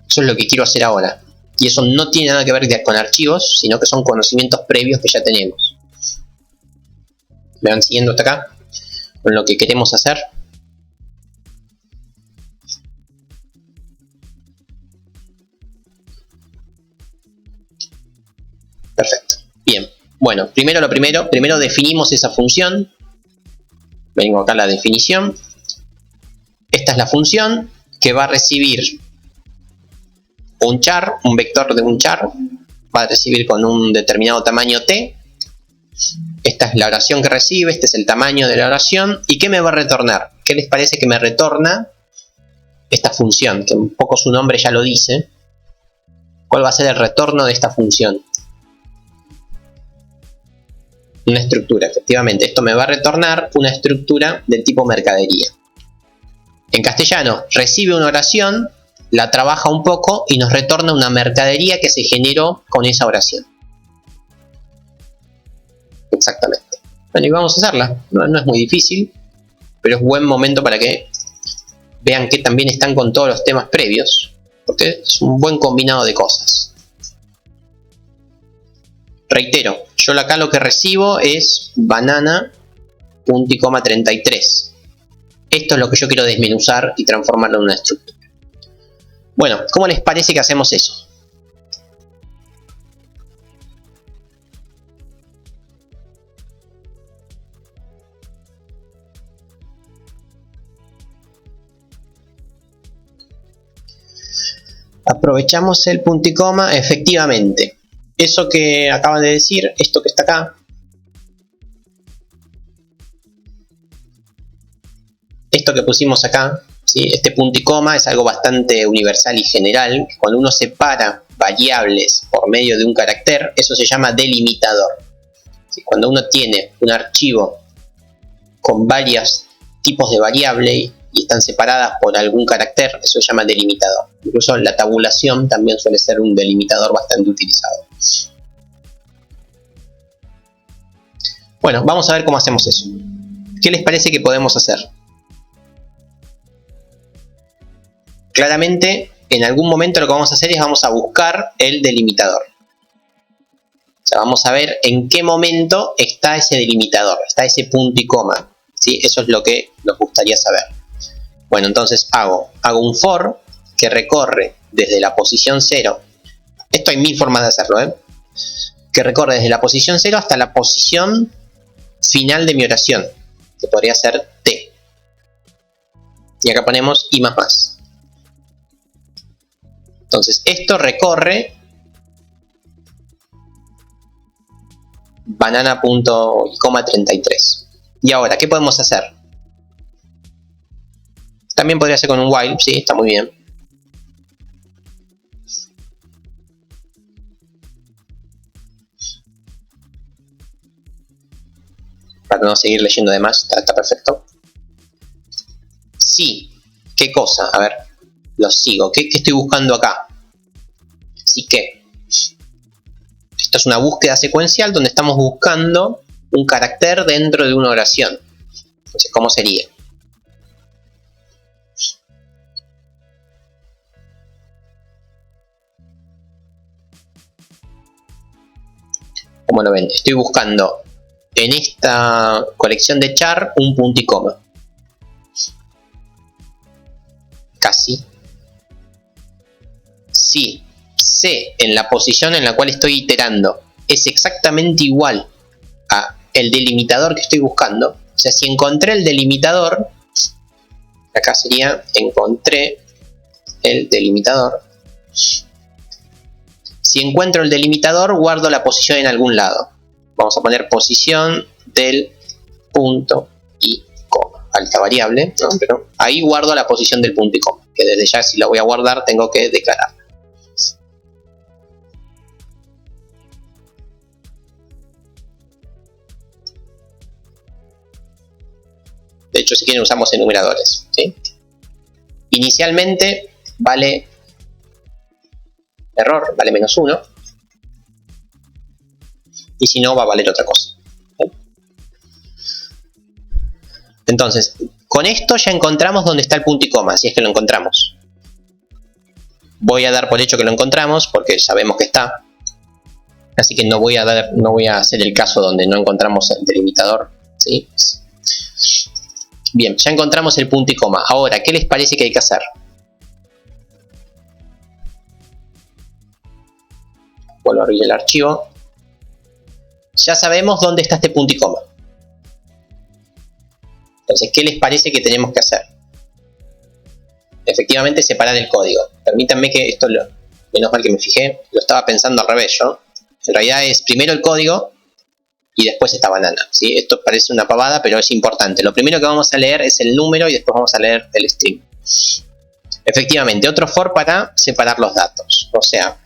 Eso es lo que quiero hacer ahora. Y eso no tiene nada que ver con archivos, sino que son conocimientos previos que ya tenemos. ¿Me van siguiendo hasta acá? Con lo que queremos hacer. Perfecto. Bien. Bueno, primero definimos esa función. Vengo acá a la definición. Esta es la función que va a recibir un char, un vector de un char. Va a recibir con un determinado tamaño t. Esta es la oración que recibe, este es el tamaño de la oración. ¿Y qué me va a retornar? ¿Qué les parece que me retorna esta función? Que un poco su nombre ya lo dice. ¿Cuál va a ser el retorno de esta función? Una estructura, efectivamente. Esto me va a retornar una estructura del tipo mercadería. En castellano, recibe una oración, la trabaja un poco y nos retorna una mercadería que se generó con esa oración. Exactamente. Bueno, y vamos a hacerla. No es muy difícil, pero es buen momento para que vean que también están con todos los temas previos, porque es un buen combinado de cosas. Reitero, yo acá lo que recibo es banana punto y coma 33. Esto es lo que yo quiero desmenuzar y transformarlo en una estructura. Bueno, ¿cómo les parece que hacemos eso? Aprovechamos el punto y coma, efectivamente. Eso que acaban de decir, esto que está acá, esto que pusimos acá, ¿sí? Este punto y coma es algo bastante universal y general. Cuando uno separa variables por medio de un carácter, eso se llama delimitador. ¿Sí? Cuando uno tiene un archivo con varios tipos de variable y están separadas por algún carácter, eso se llama delimitador. Incluso la tabulación también suele ser un delimitador bastante utilizado. Bueno, vamos a ver cómo hacemos eso. ¿Qué les parece que podemos hacer? Claramente, en algún momento lo que vamos a hacer es vamos a buscar el delimitador. O sea, vamos a ver en qué momento está ese delimitador, está ese punto y coma. ¿Sí? Eso es lo que nos gustaría saber. Bueno, entonces hago un for que recorre desde la posición 0. Esto hay mil formas de hacerlo, ¿eh? Que recorre desde la posición 0 hasta la posición final de mi oración, que podría ser t. Y acá ponemos i más. Entonces esto recorre banana.33. Y ahora, ¿qué podemos hacer? También podría ser con un while, sí, está muy bien. Para no seguir leyendo de más, está perfecto. Sí, ¿qué cosa? A ver, lo sigo. ¿Qué estoy buscando acá? Sí que. Esto es una búsqueda secuencial donde estamos buscando un carácter dentro de una oración. Entonces, ¿cómo sería? Como lo ven, estoy buscando en esta colección de char un punto y coma. Casi. Si sé en la posición en la cual estoy iterando es exactamente igual a el delimitador que estoy buscando, o sea, si encontré el delimitador, acá sería encontré el delimitador. Si encuentro el delimitador, guardo la posición en algún lado. Vamos a poner posición del punto y coma. Alta variable, ¿no? Pero ahí guardo la posición del punto y coma. Que desde ya, si la voy a guardar, tengo que declarar. De hecho, si quieren, usamos enumeradores, ¿sí? Inicialmente vale error, vale -1. Y si no, va a valer otra cosa. ¿Sí? Entonces, con esto ya encontramos dónde está el punto y coma, si es que lo encontramos. Voy a dar por hecho que lo encontramos, porque sabemos que está. Así que no voy a hacer el caso donde no encontramos el delimitador, ¿sí? Bien, ya encontramos el punto y coma. Ahora, ¿qué les parece que hay que hacer? Vuelvo a abrir el archivo. Ya sabemos dónde está este punto y coma. Entonces, ¿qué les parece que tenemos que hacer? Efectivamente, separar el código. Permítanme que esto, menos mal que me fijé, lo estaba pensando al revés yo. En realidad es primero el código y después esta banana, ¿sí? Esto parece una pavada, pero es importante. Lo primero que vamos a leer es el número y después vamos a leer el string. Efectivamente, otro for para separar los datos. O sea,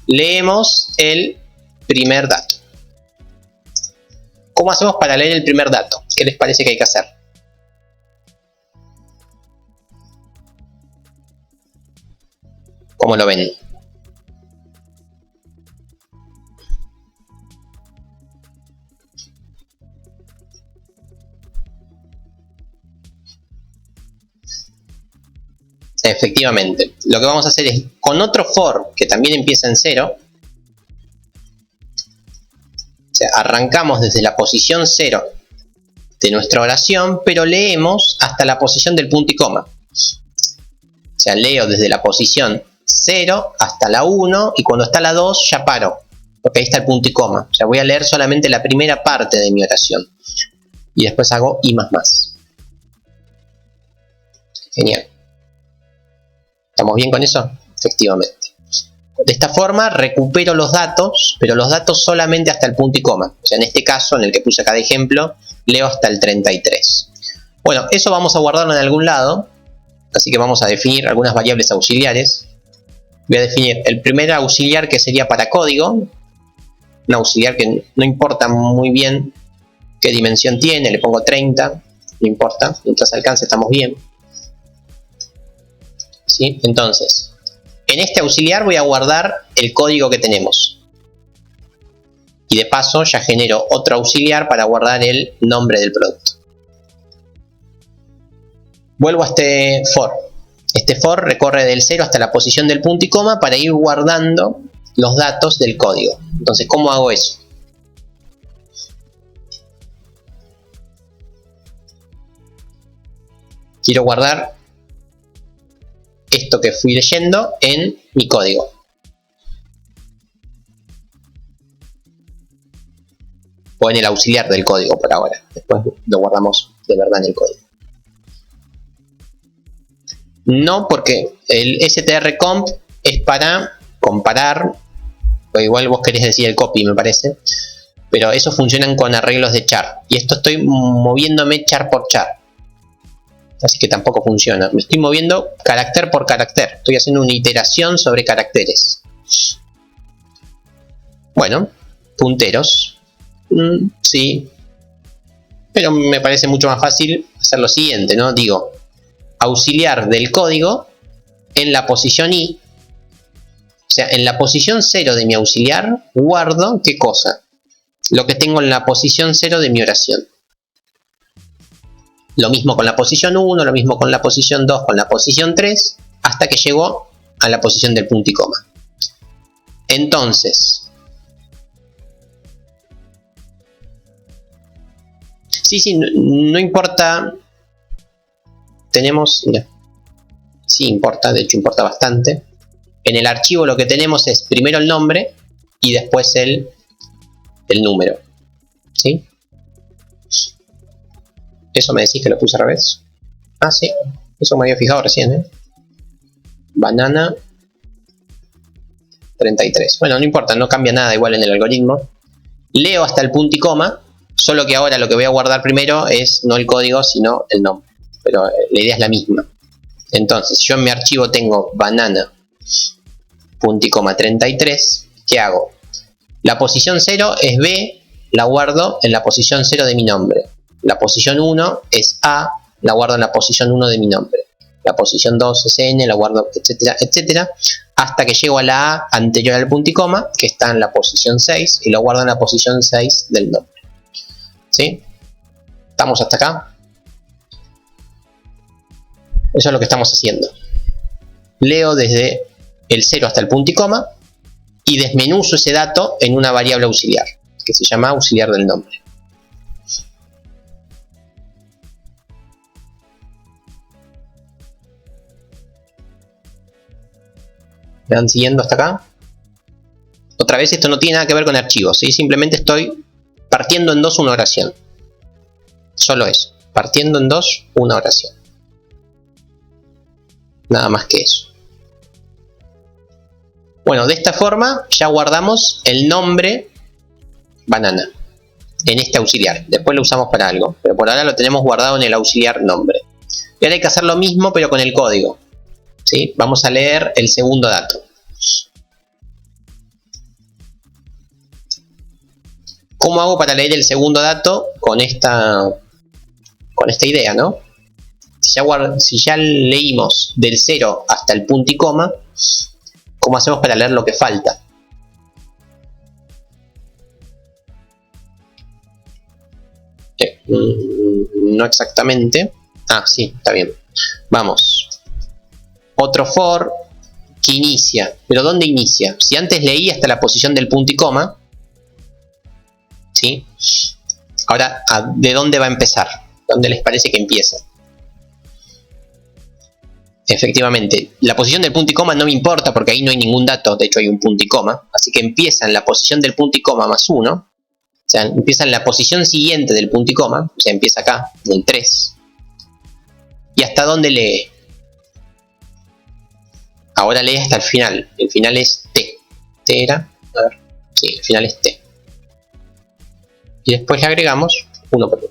leemos el primer dato. ¿Cómo hacemos para leer el primer dato? ¿Qué les parece que hay que hacer? ¿Cómo lo ven? Efectivamente, lo que vamos a hacer es con otro for que también empieza en 0. O sea, arrancamos desde la posición 0 de nuestra oración, pero leemos hasta la posición del punto y coma. O sea, leo desde la posición 0 hasta la 1 y cuando está la 2 ya paro, porque ahí está el punto y coma. O sea, voy a leer solamente la primera parte de mi oración. Y después hago i más. Genial. ¿Estamos bien con eso? efectivamente. De esta forma recupero los datos, pero los datos solamente hasta el punto y coma. O sea, en este caso, en el que puse acá de ejemplo, leo hasta el 33. Bueno, eso vamos a guardarlo en algún lado, así que vamos a definir algunas variables auxiliares. Voy a definir el primer auxiliar, que sería para código, un auxiliar que no importa muy bien qué dimensión tiene, le pongo 30, no importa, mientras alcance estamos bien. ¿Sí? Entonces, en este auxiliar voy a guardar el código que tenemos. Y de paso ya genero otro auxiliar para guardar el nombre del producto. Vuelvo a este for. Este for recorre del 0 hasta la posición del punto y coma para ir guardando los datos del código. Entonces, ¿cómo hago eso? Quiero guardar esto que fui leyendo en mi código. O en el auxiliar del código por ahora. Después lo guardamos de verdad en el código. No, porque el strcomp es para comparar, o igual vos querés decir el copy, me parece, pero eso funcionan con arreglos de char. Y esto estoy moviéndome char por char. Así que tampoco funciona. Me estoy moviendo carácter por carácter. Estoy haciendo una iteración sobre caracteres. Bueno, punteros. Sí. Pero me parece mucho más fácil hacer lo siguiente, ¿no? Digo, auxiliar del código en la posición i. O sea, en la posición 0 de mi auxiliar guardo, ¿qué cosa? Lo que tengo en la posición 0 de mi oración. Lo mismo con la posición 1, lo mismo con la posición 2, con la posición 3, hasta que llego a la posición del punto y coma. Entonces, sí, no importa. Tenemos, mira, sí importa, de hecho importa bastante. En el archivo lo que tenemos es primero el nombre y después el número. ¿Sí? ¿Eso me decís que lo puse al revés? Ah, sí. Eso me había fijado recién, ¿eh? Banana 33. Bueno, no importa, no cambia nada igual en el algoritmo. Leo hasta el punto y coma, solo que ahora lo que voy a guardar primero es no el código, sino el nombre. Pero la idea es la misma. Entonces, yo en mi archivo tengo banana punto y coma 33. ¿Qué hago? La posición 0 es B, la guardo en la posición 0 de mi nombre. La posición 1 es A, la guardo en la posición 1 de mi nombre. La posición 2 es N, la guardo, etcétera, etcétera, hasta que llego a la A anterior al punto y coma, que está en la posición 6, y lo guardo en la posición 6 del nombre. ¿Sí? ¿Estamos hasta acá? Eso es lo que estamos haciendo. Leo desde el 0 hasta el punto y coma, y desmenuzo ese dato en una variable auxiliar, que se llama auxiliar del nombre. ¿Me van siguiendo hasta acá? Otra vez, esto no tiene nada que ver con archivos, ¿sí? Simplemente estoy partiendo en dos una oración. Solo eso. Partiendo en dos una oración. Nada más que eso. Bueno, de esta forma ya guardamos el nombre banana en este auxiliar. Después lo usamos para algo, pero por ahora lo tenemos guardado en el auxiliar nombre. Y ahora hay que hacer lo mismo, pero con el código. ¿Sí? Vamos a leer el segundo dato. ¿Cómo hago para leer el segundo dato con esta idea, ¿no? Si ya leímos del 0 hasta el punto y coma, ¿cómo hacemos para leer lo que falta? No exactamente. Ah, sí, está bien. Vamos. Otro for que inicia. ¿Pero dónde inicia? Si antes leí hasta la posición del punto y coma, ¿sí? Ahora, ¿de dónde va a empezar? ¿Dónde les parece que empieza? Efectivamente, la posición del punto y coma no me importa porque ahí no hay ningún dato, de hecho hay un punto y coma, así que empieza en la posición del punto y coma más 1, o sea, empieza en la posición siguiente del punto y coma, o sea, empieza acá, en el 3. ¿Y hasta dónde lee? Ahora lee hasta el final. El final es T. ¿T era? A ver. Sí, el final es T. Y después le agregamos 1 por 1.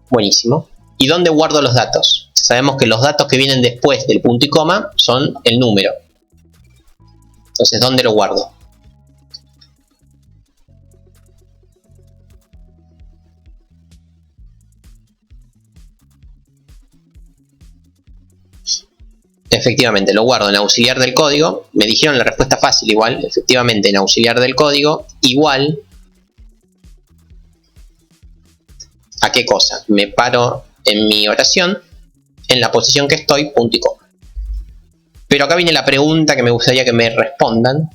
Buenísimo. ¿Y dónde guardo los datos? Sabemos que los datos que vienen después del punto y coma son el número. Entonces, ¿dónde lo guardo? Efectivamente, lo guardo en auxiliar del código. Me dijeron la respuesta fácil igual. Efectivamente, en auxiliar del código igual. ¿A qué cosa? Me paro en mi oración en la posición que estoy, punto y coma. Pero acá viene la pregunta que me gustaría que me respondan.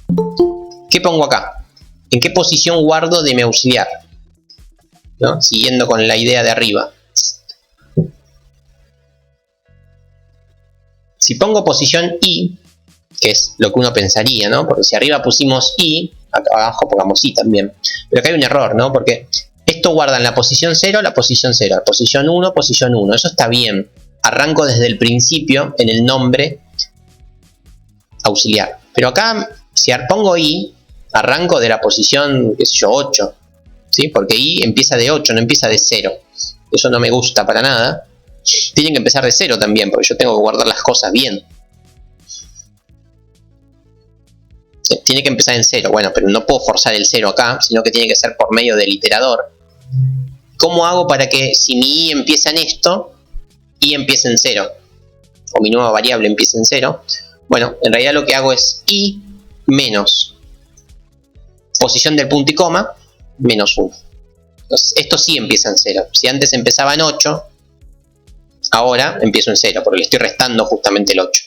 ¿Qué pongo acá? ¿En qué posición guardo de mi auxiliar? ¿No? Siguiendo con la idea de arriba. Si pongo posición I, que es lo que uno pensaría, ¿no? Porque si arriba pusimos I, acá abajo pongamos I también. Pero acá hay un error, ¿no? Porque esto guarda en la posición 0, la posición 0, la posición 1, posición 1. Eso está bien. Arranco desde el principio en el nombre auxiliar. Pero acá, si pongo I, arranco de la posición, qué sé yo, 8. ¿Sí? Porque I empieza de 8, no empieza de 0. Eso no me gusta para nada. Tienen que empezar de 0 también, porque yo tengo que guardar las cosas bien. Tiene que empezar en 0. Bueno, pero no puedo forzar el 0 acá, sino que tiene que ser por medio del iterador. ¿Cómo hago para que si mi I empieza en esto, I empiece en 0? O mi nueva variable empiece en 0. Bueno, en realidad lo que hago es I menos posición del punto y coma menos 1. Entonces, esto sí empieza en 0. Si antes empezaba en 8, ahora empiezo en 0, porque le estoy restando justamente el 8.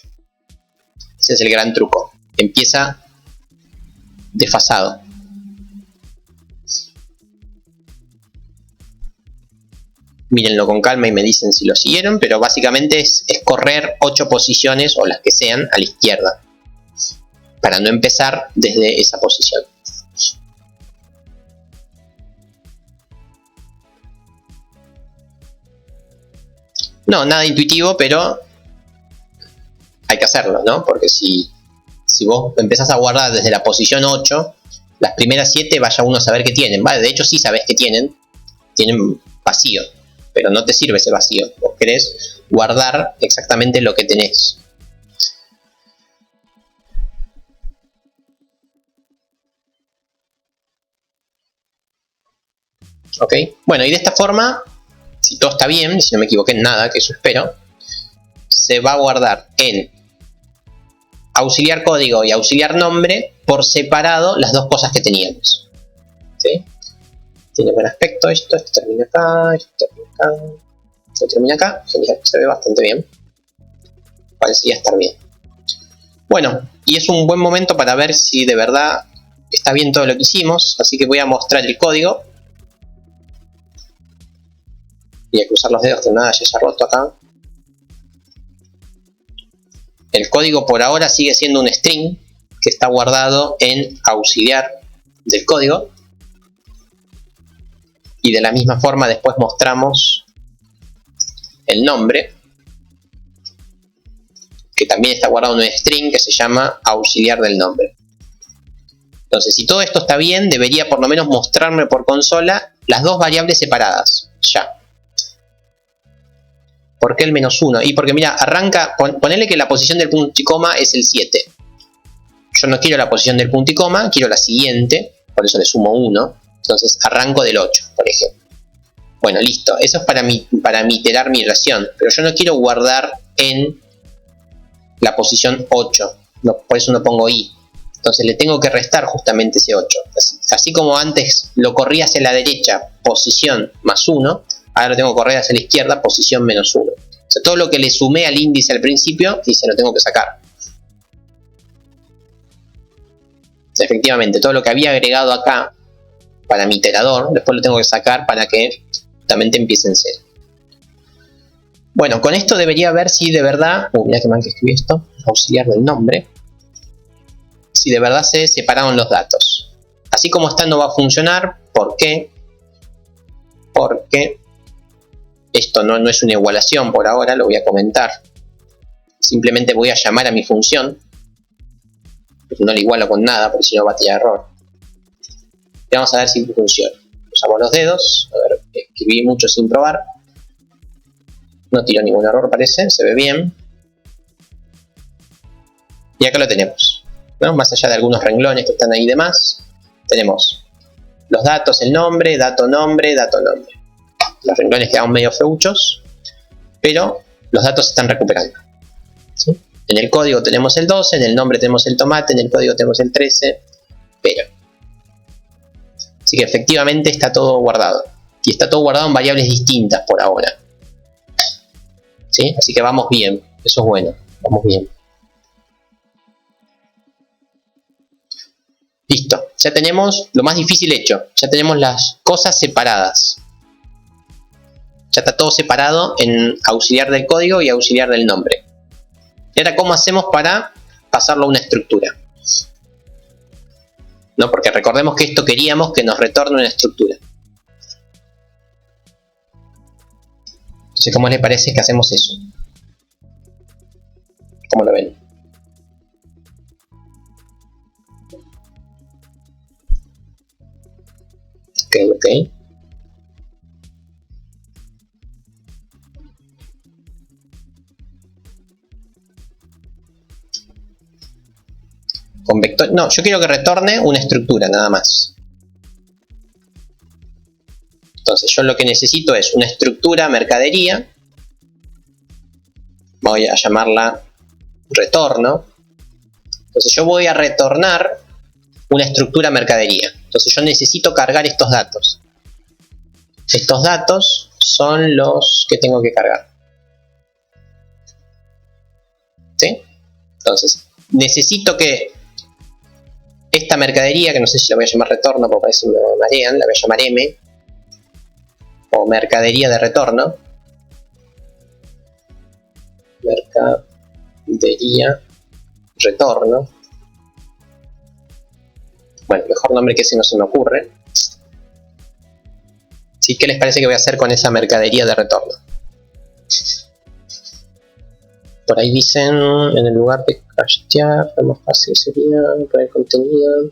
Ese es el gran truco. Empieza desfasado. Mírenlo con calma y me dicen si lo siguieron, pero básicamente es correr 8 posiciones, o las que sean, a la izquierda, para no empezar desde esa posición. No, nada intuitivo, pero hay que hacerlo, ¿no? Porque si vos empezás a guardar desde la posición 8, las primeras 7 vaya uno a saber qué tienen. Vale, de hecho sí sabés qué tienen. Tienen vacío, pero no te sirve ese vacío. Vos querés guardar exactamente lo que tenés. ¿Ok? Bueno, y de esta forma, si todo está bien, si no me equivoqué en nada, que eso espero, se va a guardar en auxiliar código y auxiliar nombre por separado las dos cosas que teníamos. ¿Sí? Tiene buen aspecto esto termina acá, esto termina acá, esto termina acá. Genial, se ve bastante bien. Parecía estar bien. Bueno, y es un buen momento para ver si de verdad está bien todo lo que hicimos, así que voy a mostrar el código. Voy a cruzar los dedos que nada ya se ha roto acá. El código por ahora sigue siendo un string que está guardado en auxiliar del código. Y de la misma forma después mostramos el nombre, que también está guardado en un string que se llama auxiliar del nombre. Entonces, si todo esto está bien, debería por lo menos mostrarme por consola las dos variables separadas. Ya. ¿Por qué el -1? Y porque mira, arranca, ponele que la posición del punto y coma es el 7. Yo no quiero la posición del punto y coma, quiero la siguiente, por eso le sumo 1. Entonces arranco del 8, por ejemplo. Bueno, listo. Eso es para iterar mi oración. Pero yo no quiero guardar en la posición 8. No, por eso no pongo I. Entonces le tengo que restar justamente ese 8. Así como antes lo corría hacia la derecha, posición más 1, ahora lo tengo que correr hacia la izquierda, posición menos 1. O sea, todo lo que le sumé al índice al principio, y se lo tengo que sacar. Efectivamente, todo lo que había agregado acá para mi iterador, después lo tengo que sacar para que justamente empiece en 0. Bueno, con esto debería ver si de verdad, mirá que mal que escribí esto, auxiliar del nombre, si de verdad se separaron los datos. Así como está no va a funcionar. ¿Por qué? Porque esto no es una igualación por ahora, lo voy a comentar. simplemente voy a llamar a mi función. No le igualo con nada, porque si no va a tirar error. Y vamos a ver si funciona. Usamos los dedos. A ver, escribí mucho sin probar. No tiró ningún error, parece. Se ve bien. Y acá lo tenemos, ¿no? Más allá de algunos renglones que están ahí de más, tenemos los datos, el nombre, dato, nombre, dato, nombre. Los renglones quedan medio feuchos, pero los datos se están recuperando, ¿sí? En el código tenemos el 12, en el nombre tenemos el tomate, en el código tenemos el 13, pero. Así que efectivamente está todo guardado. Y está todo guardado en variables distintas por ahora, ¿sí? Así que vamos bien, eso es bueno, vamos bien. Listo, ya tenemos lo más difícil hecho, ya tenemos las cosas separadas. Ya está todo separado en auxiliar del código y auxiliar del nombre. Y ahora, ¿cómo hacemos para pasarlo a una estructura? ¿No? Porque recordemos que esto queríamos que nos retorne una estructura. Entonces, ¿cómo les parece que hacemos eso? ¿Cómo lo ven? Ok. Con vector, no, yo quiero que retorne una estructura nada más. Entonces yo lo que necesito es una estructura mercadería. Voy a llamarla retorno. Entonces yo voy a retornar una estructura mercadería. Entonces yo necesito cargar estos datos. Estos datos son los que tengo que cargar, ¿sí? Entonces necesito que esta mercadería, que no sé si la voy a llamar retorno porque parece que me marean, la voy a llamar M, o mercadería de retorno. Mercadería retorno. Bueno, mejor nombre que ese no se me ocurre. ¿Sí? ¿Qué les parece que voy a hacer con esa mercadería de retorno? Por ahí dicen, en el lugar de castear, lo más fácil sería poner contenido.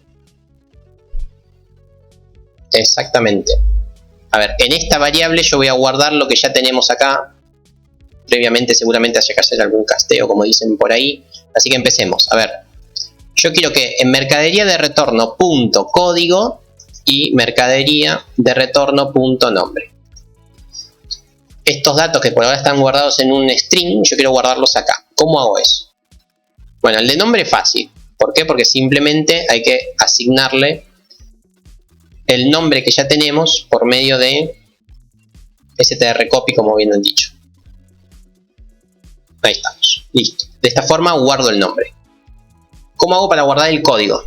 Exactamente. A ver, en esta variable yo voy a guardar lo que ya tenemos acá. Previamente seguramente haya que hacer algún casteo, como dicen por ahí. Así que empecemos. A ver, yo quiero que en mercadería de retorno punto código y mercadería de retorno punto nombre. Estos datos que por ahora están guardados en un string, yo quiero guardarlos acá. ¿Cómo hago eso? Bueno, el de nombre es fácil. ¿Por qué? Porque simplemente hay que asignarle el nombre que ya tenemos por medio de strcopy, como bien han dicho. Ahí estamos. Listo. De esta forma guardo el nombre. ¿Cómo hago para guardar el código?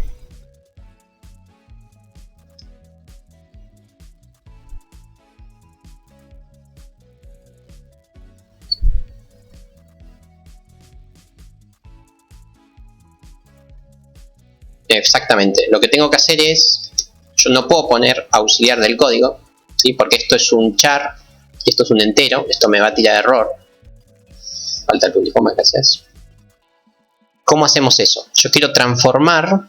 Exactamente. Lo que tengo que hacer es, yo no puedo poner auxiliar del código, ¿sí? Porque esto es un char y esto es un entero. Esto me va a tirar error. Falta el punto, gracias. ¿Cómo hacemos eso? Yo quiero transformar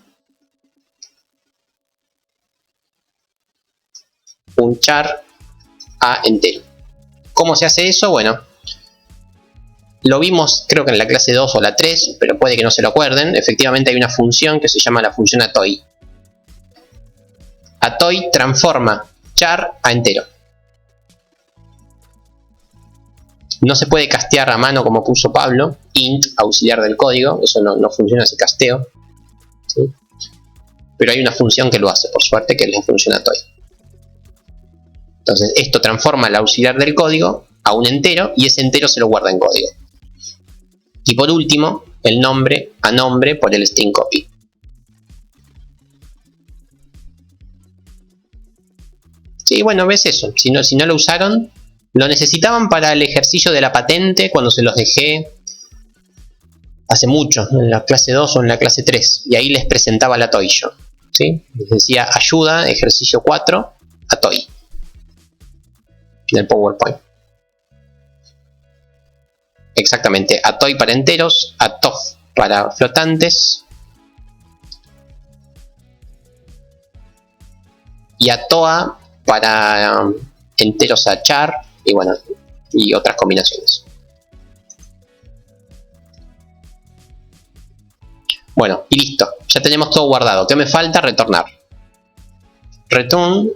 un char a entero. ¿Cómo se hace eso? Bueno, lo vimos creo que en la clase 2 o la 3, pero puede que no se lo acuerden. Efectivamente hay una función que se llama la función atoy. Atoy transforma char a entero. No se puede castear a mano como puso Pablo, int, auxiliar del código, eso no funciona ese casteo, ¿sí? Pero hay una función que lo hace, por suerte, que es la función atoy. Entonces esto transforma el auxiliar del código a un entero y ese entero se lo guarda en código. Y por último, el nombre a nombre por el string copy. Sí, bueno, ves eso, si no lo usaron. Lo necesitaban para el ejercicio de la patente cuando se los dejé hace mucho, en la clase 2 o en la clase 3. Y ahí les presentaba la atoy yo, ¿sí? Les decía ayuda, ejercicio 4, atoy. En el PowerPoint. exactamente, Atoy para enteros, Atof para flotantes y Atoa para enteros a char y bueno, y otras combinaciones. Bueno, y listo, ya tenemos todo guardado. ¿Qué me falta? Retornar. Return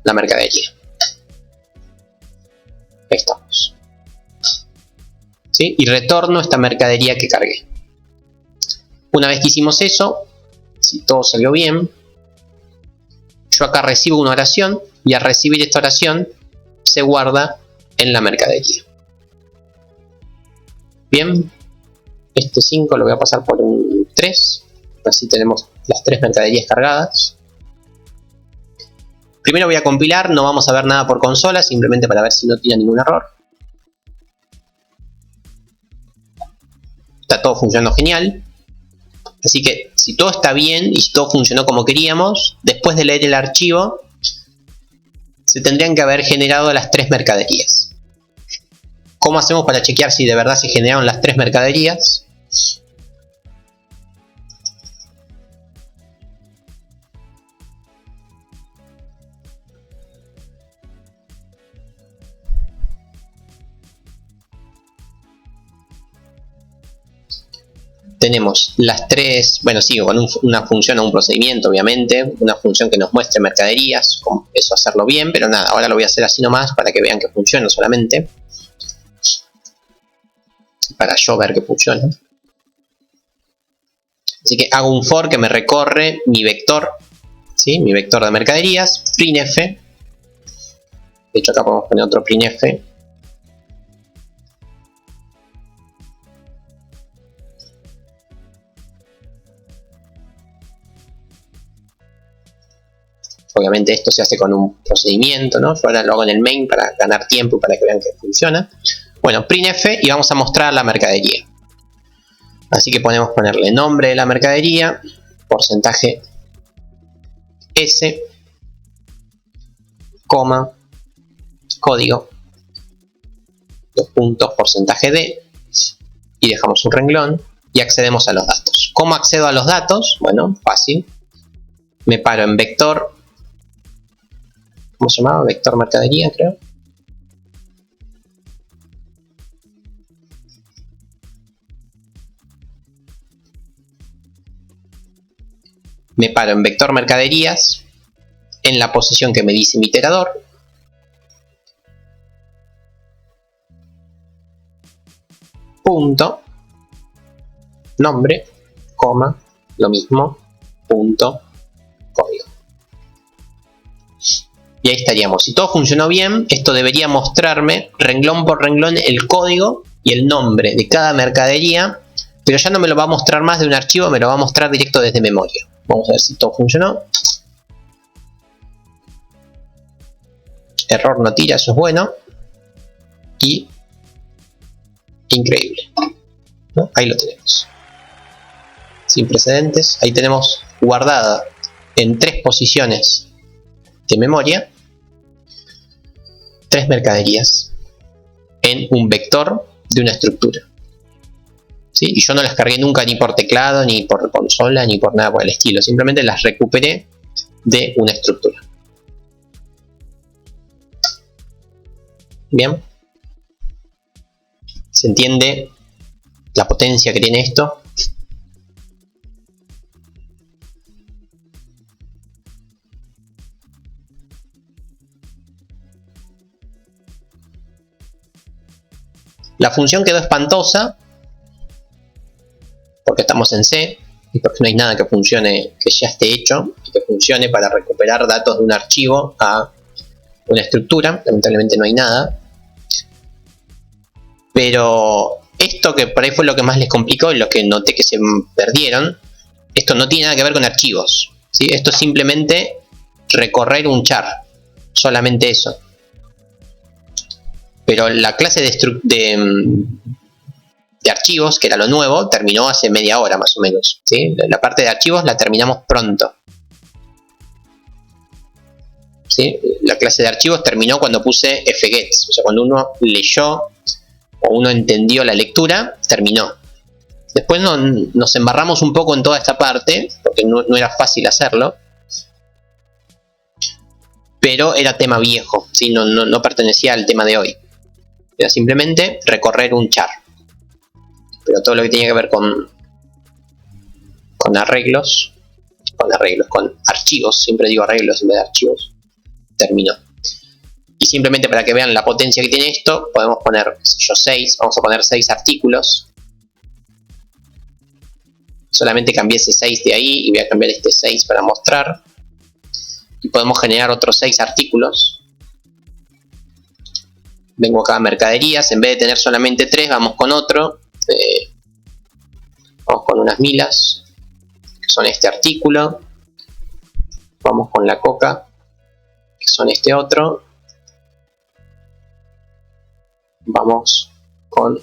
la mercadería. Ahí estamos. ¿Sí? Y retorno esta mercadería que cargué. Una vez que hicimos eso, si todo salió bien, yo acá recibo una oración y al recibir esta oración se guarda en la mercadería. Bien, este 5 lo voy a pasar por un 3, así tenemos las 3 mercaderías cargadas. Primero voy a compilar, no vamos a ver nada por consola, simplemente para ver si no tiene ningún error. Está todo funcionando genial. Así que si todo está bien y si todo funcionó como queríamos, después de leer el archivo, se tendrían que haber generado las 3 mercaderías. ¿Cómo hacemos para chequear si de verdad se generaron las 3 mercaderías? Tenemos las 3, bueno, sí, con una función o un procedimiento, obviamente, una función que nos muestre mercaderías, como eso hacerlo bien, pero nada, ahora lo voy a hacer así nomás para que vean que funciona solamente. Para yo ver que funciona. Así que hago un for que me recorre mi vector, ¿sí? Mi vector de mercaderías, printf. De hecho acá podemos poner otro printf. Obviamente esto se hace con un procedimiento, ¿no? Yo ahora lo hago en el main para ganar tiempo y para que vean que funciona. Bueno, printf y vamos a mostrar la mercadería. Así que podemos ponerle nombre de la mercadería, porcentaje S, coma, código, 2 puntos, porcentaje D, y dejamos un renglón y accedemos a los datos. ¿Cómo accedo a los datos? Bueno, fácil. Me paro en vector, ¿cómo se llamaba? Vector mercadería, creo. Me paro en vector mercaderías, en la posición que me dice mi iterador. Punto, nombre, coma, lo mismo, punto, código. Y ahí estaríamos. Si todo funcionó bien, esto debería mostrarme renglón por renglón el código y el nombre de cada mercadería, pero ya no me lo va a mostrar más de un archivo, me lo va a mostrar directo desde memoria. Vamos a ver si todo funcionó. Error no tira, eso es bueno. Y increíble, ¿no? Ahí lo tenemos. Sin precedentes. Ahí tenemos guardada en 3 posiciones de memoria 3 mercaderías en un vector de una estructura. ¿Sí? Y yo no las cargué nunca ni por teclado, ni por consola, ni por nada por el estilo. Simplemente las recuperé de una estructura. Bien. ¿Se entiende la potencia que tiene esto? La función quedó espantosa porque estamos en C y porque no hay nada que funcione, que ya esté hecho y que funcione para recuperar datos de un archivo a una estructura. Lamentablemente no hay nada. Pero esto que por ahí fue lo que más les complicó y lo que noté que se perdieron, esto no tiene nada que ver con archivos, ¿sí? Esto es simplemente recorrer un char, solamente eso. Pero la clase de archivos, que era lo nuevo, terminó hace media hora más o menos, ¿sí? La parte de archivos la terminamos pronto. ¿sí? La clase de archivos terminó cuando puse fgets, o sea, cuando uno leyó o uno entendió la lectura, terminó. Después nos embarramos un poco en toda esta parte, porque no era fácil hacerlo, pero era tema viejo, ¿sí? No pertenecía al tema de hoy. Era simplemente recorrer un char. Pero todo lo que tenía que ver con arreglos, con archivos, siempre digo arreglos en vez de archivos, terminó. Y simplemente para que vean la potencia que tiene esto, podemos poner, qué sé yo, 6, vamos a poner 6 artículos. Solamente cambié ese 6 de ahí y voy a cambiar este 6 para mostrar. Y podemos generar otros 6 artículos. Vengo acá a mercaderías, en vez de tener solamente 3, vamos con otro. Vamos con unas milas, que son este artículo. Vamos con la coca, que son este otro. Vamos con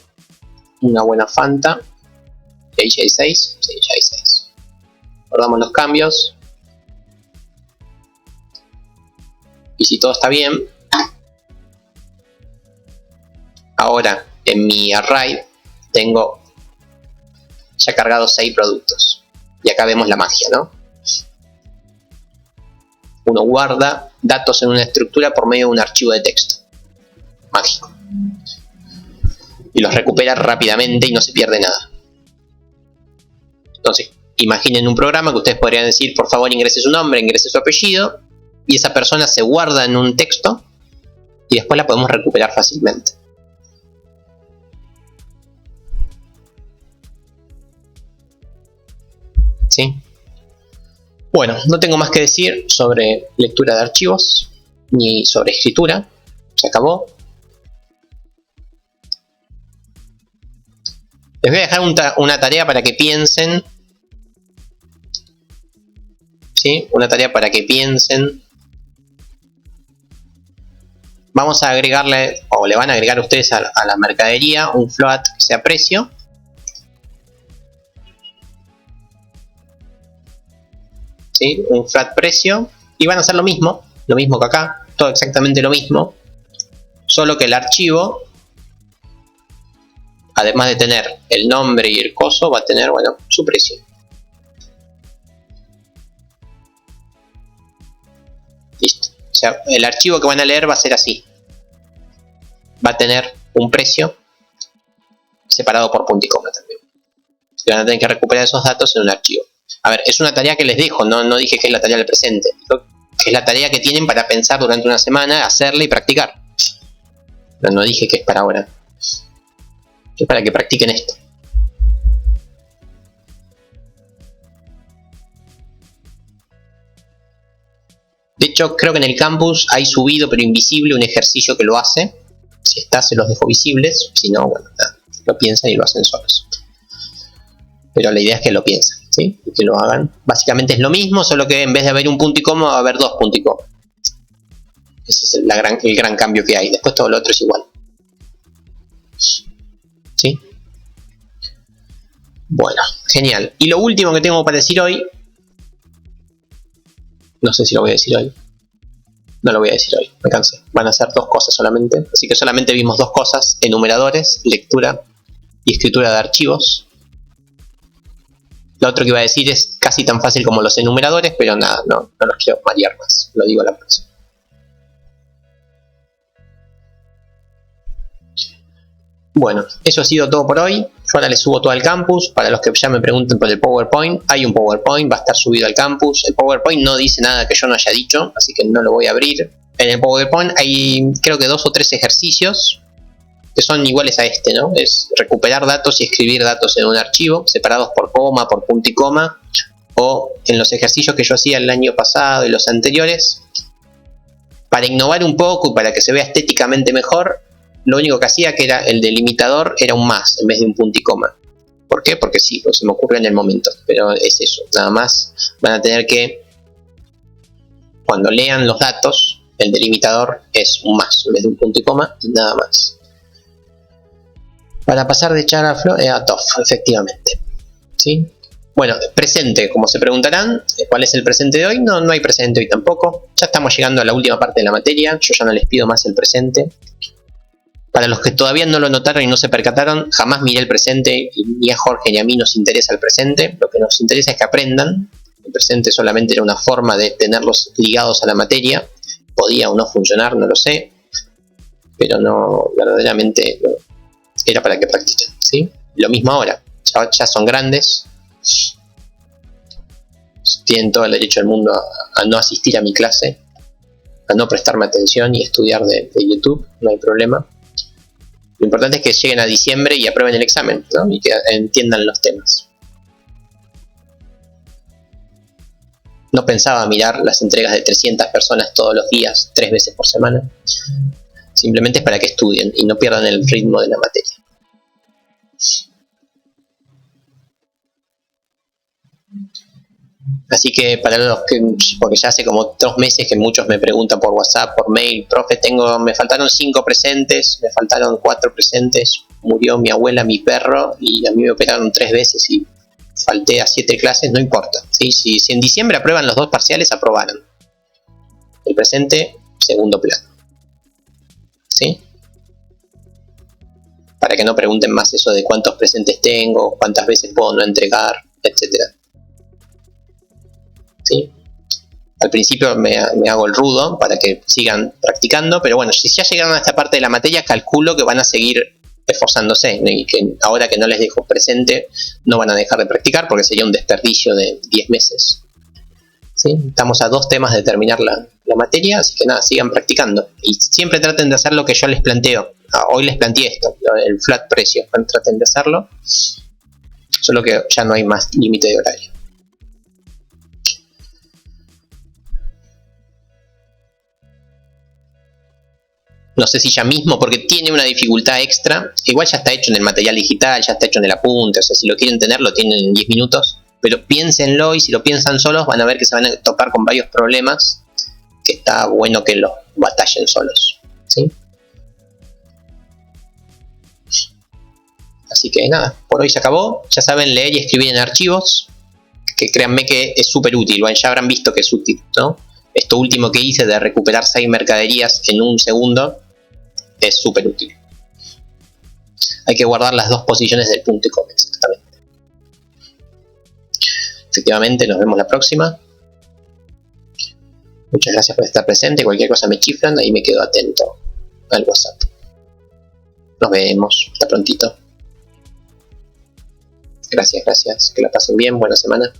una buena Fanta. Y ahí ya hay 6. Sí, ya hay 6. Guardamos los cambios. Y si todo está bien, ahora en mi array tengo ya cargados 6 productos. Y acá vemos la magia, ¿no? Uno guarda datos en una estructura por medio de un archivo de texto. Mágico. Y los recupera rápidamente y no se pierde nada. Entonces, imaginen un programa que ustedes podrían decir, por favor ingrese su nombre, ingrese su apellido, y esa persona se guarda en un texto y después la podemos recuperar fácilmente. ¿Sí? Bueno, no tengo más que decir sobre lectura de archivos ni sobre escritura. Se acabó. Les voy a dejar una tarea para que piensen. ¿Sí? Una tarea para que piensen. Vamos a agregarle, o le van a agregar ustedes a la mercadería un float que sea precio. ¿Sí? Un float precio. Y van a hacer lo mismo que acá. Todo exactamente lo mismo. Solo que el archivo, además de tener el nombre y el coso, va a tener, bueno, su precio. Listo. O sea, el archivo que van a leer va a ser así. Va a tener un precio separado por punto y coma también. Y van a tener que recuperar esos datos en un archivo. A ver, es una tarea que les dejo, no dije que es la tarea del presente. Es la tarea que tienen para pensar durante una semana, hacerla y practicar. Pero no dije que es para ahora. Es para que practiquen esto. De hecho, creo que en el campus hay subido, pero invisible, un ejercicio que lo hace. Si está, se los dejo visibles. Si no, bueno, nada, lo piensan y lo hacen solos. Pero la idea es que lo piensen, ¿sí? Y que lo hagan. Básicamente es lo mismo, solo que en vez de haber un punto y coma, va a haber 2 puntos y coma. Ese es el gran cambio que hay. Después todo lo otro es igual. ¿Sí? Bueno, genial. Y lo último que tengo para decir hoy, no sé si lo voy a decir hoy. No lo voy a decir hoy, me cansé. Van a ser 2 cosas solamente. Así que solamente vimos 2 cosas: enumeradores, lectura y escritura de archivos. Lo otro que iba a decir es casi tan fácil como los enumeradores, pero nada, no los quiero marear más. Lo digo a la próxima. Bueno, eso ha sido todo por hoy. Yo ahora les subo todo al campus. Para los que ya me pregunten por el PowerPoint, hay un PowerPoint, va a estar subido al campus. El PowerPoint no dice nada que yo no haya dicho, así que no lo voy a abrir. En el PowerPoint hay creo que 2 o 3 ejercicios que son iguales a este, ¿no? Es recuperar datos y escribir datos en un archivo, separados por coma, por punto y coma, o en los ejercicios que yo hacía el año pasado y los anteriores. Para innovar un poco y para que se vea estéticamente mejor, lo único que hacía que era el delimitador era un más en vez de un punto y coma. ¿Por qué? Porque sí, pues se me ocurre en el momento, pero es eso, nada más. Van a tener que, cuando lean los datos, el delimitador es un más en vez de un punto y coma, y nada más. Para pasar de char a flow, a tof, efectivamente. ¿Sí? Bueno, presente, como se preguntarán, ¿cuál es el presente de hoy? No, no hay presente hoy tampoco. Ya estamos llegando a la última parte de la materia, yo ya no les pido más el presente. Para los que todavía no lo notaron y no se percataron, jamás miré el presente, ni a Jorge ni a mí nos interesa el presente. Lo que nos interesa es que aprendan. El presente solamente era una forma de tenerlos ligados a la materia. Podía o no funcionar, no lo sé. Pero no, verdaderamente era para que practiquen, ¿sí? Lo mismo ahora, ya son grandes. Tienen todo el derecho del mundo a no asistir a mi clase, a no prestarme atención y estudiar de YouTube, no hay problema. Lo importante es que lleguen a diciembre y aprueben el examen, ¿no? Y que entiendan los temas. No pensaba mirar las entregas de 300 personas todos los días, 3 veces por semana. Simplemente es para que estudien y no pierdan el ritmo de la materia. Así que para los que, porque ya hace como 2 meses que muchos me preguntan por WhatsApp, por mail, profe, me faltaron 5 presentes, me faltaron 4 presentes, murió mi abuela, mi perro, y a mí me operaron 3 veces y falté a 7 clases, no importa, ¿sí? Si en diciembre aprueban los 2 parciales, aprobaron. El presente, segundo plano, ¿sí? Para que no pregunten más eso de cuántos presentes tengo, cuántas veces puedo no entregar, etcétera. ¿Sí? Al principio me hago el rudo para que sigan practicando, pero bueno, si ya llegaron a esta parte de la materia, calculo que van a seguir esforzándose y que ahora que no les dejo presente no van a dejar de practicar porque sería un desperdicio de 10 meses. ¿Sí? Estamos a 2 temas de terminar la materia, así que nada, sigan practicando y siempre traten de hacer lo que yo les planteo. Hoy les planteé esto, el flat precio, traten de hacerlo, solo que ya no hay más límite de horario. No sé si ya mismo, porque tiene una dificultad extra. Igual ya está hecho en el material digital, ya está hecho en el apunte. O sea, si lo quieren tener, lo tienen en 10 minutos. Pero piénsenlo y si lo piensan solos, van a ver que se van a topar con varios problemas. Que está bueno que los batallen solos, ¿sí? Así que nada, por hoy se acabó. Ya saben leer y escribir en archivos. Que créanme que es súper útil. Ya habrán visto que es útil, ¿no? Esto último que hice de recuperar 6 mercaderías en un segundo es súper útil. Hay que guardar las 2 posiciones del punto y coma, exactamente. Efectivamente, nos vemos la próxima. Muchas gracias por estar presente. Cualquier cosa me chiflan, ahí me quedo atento al WhatsApp. Nos vemos, hasta prontito. Gracias, que la pasen bien, buena semana.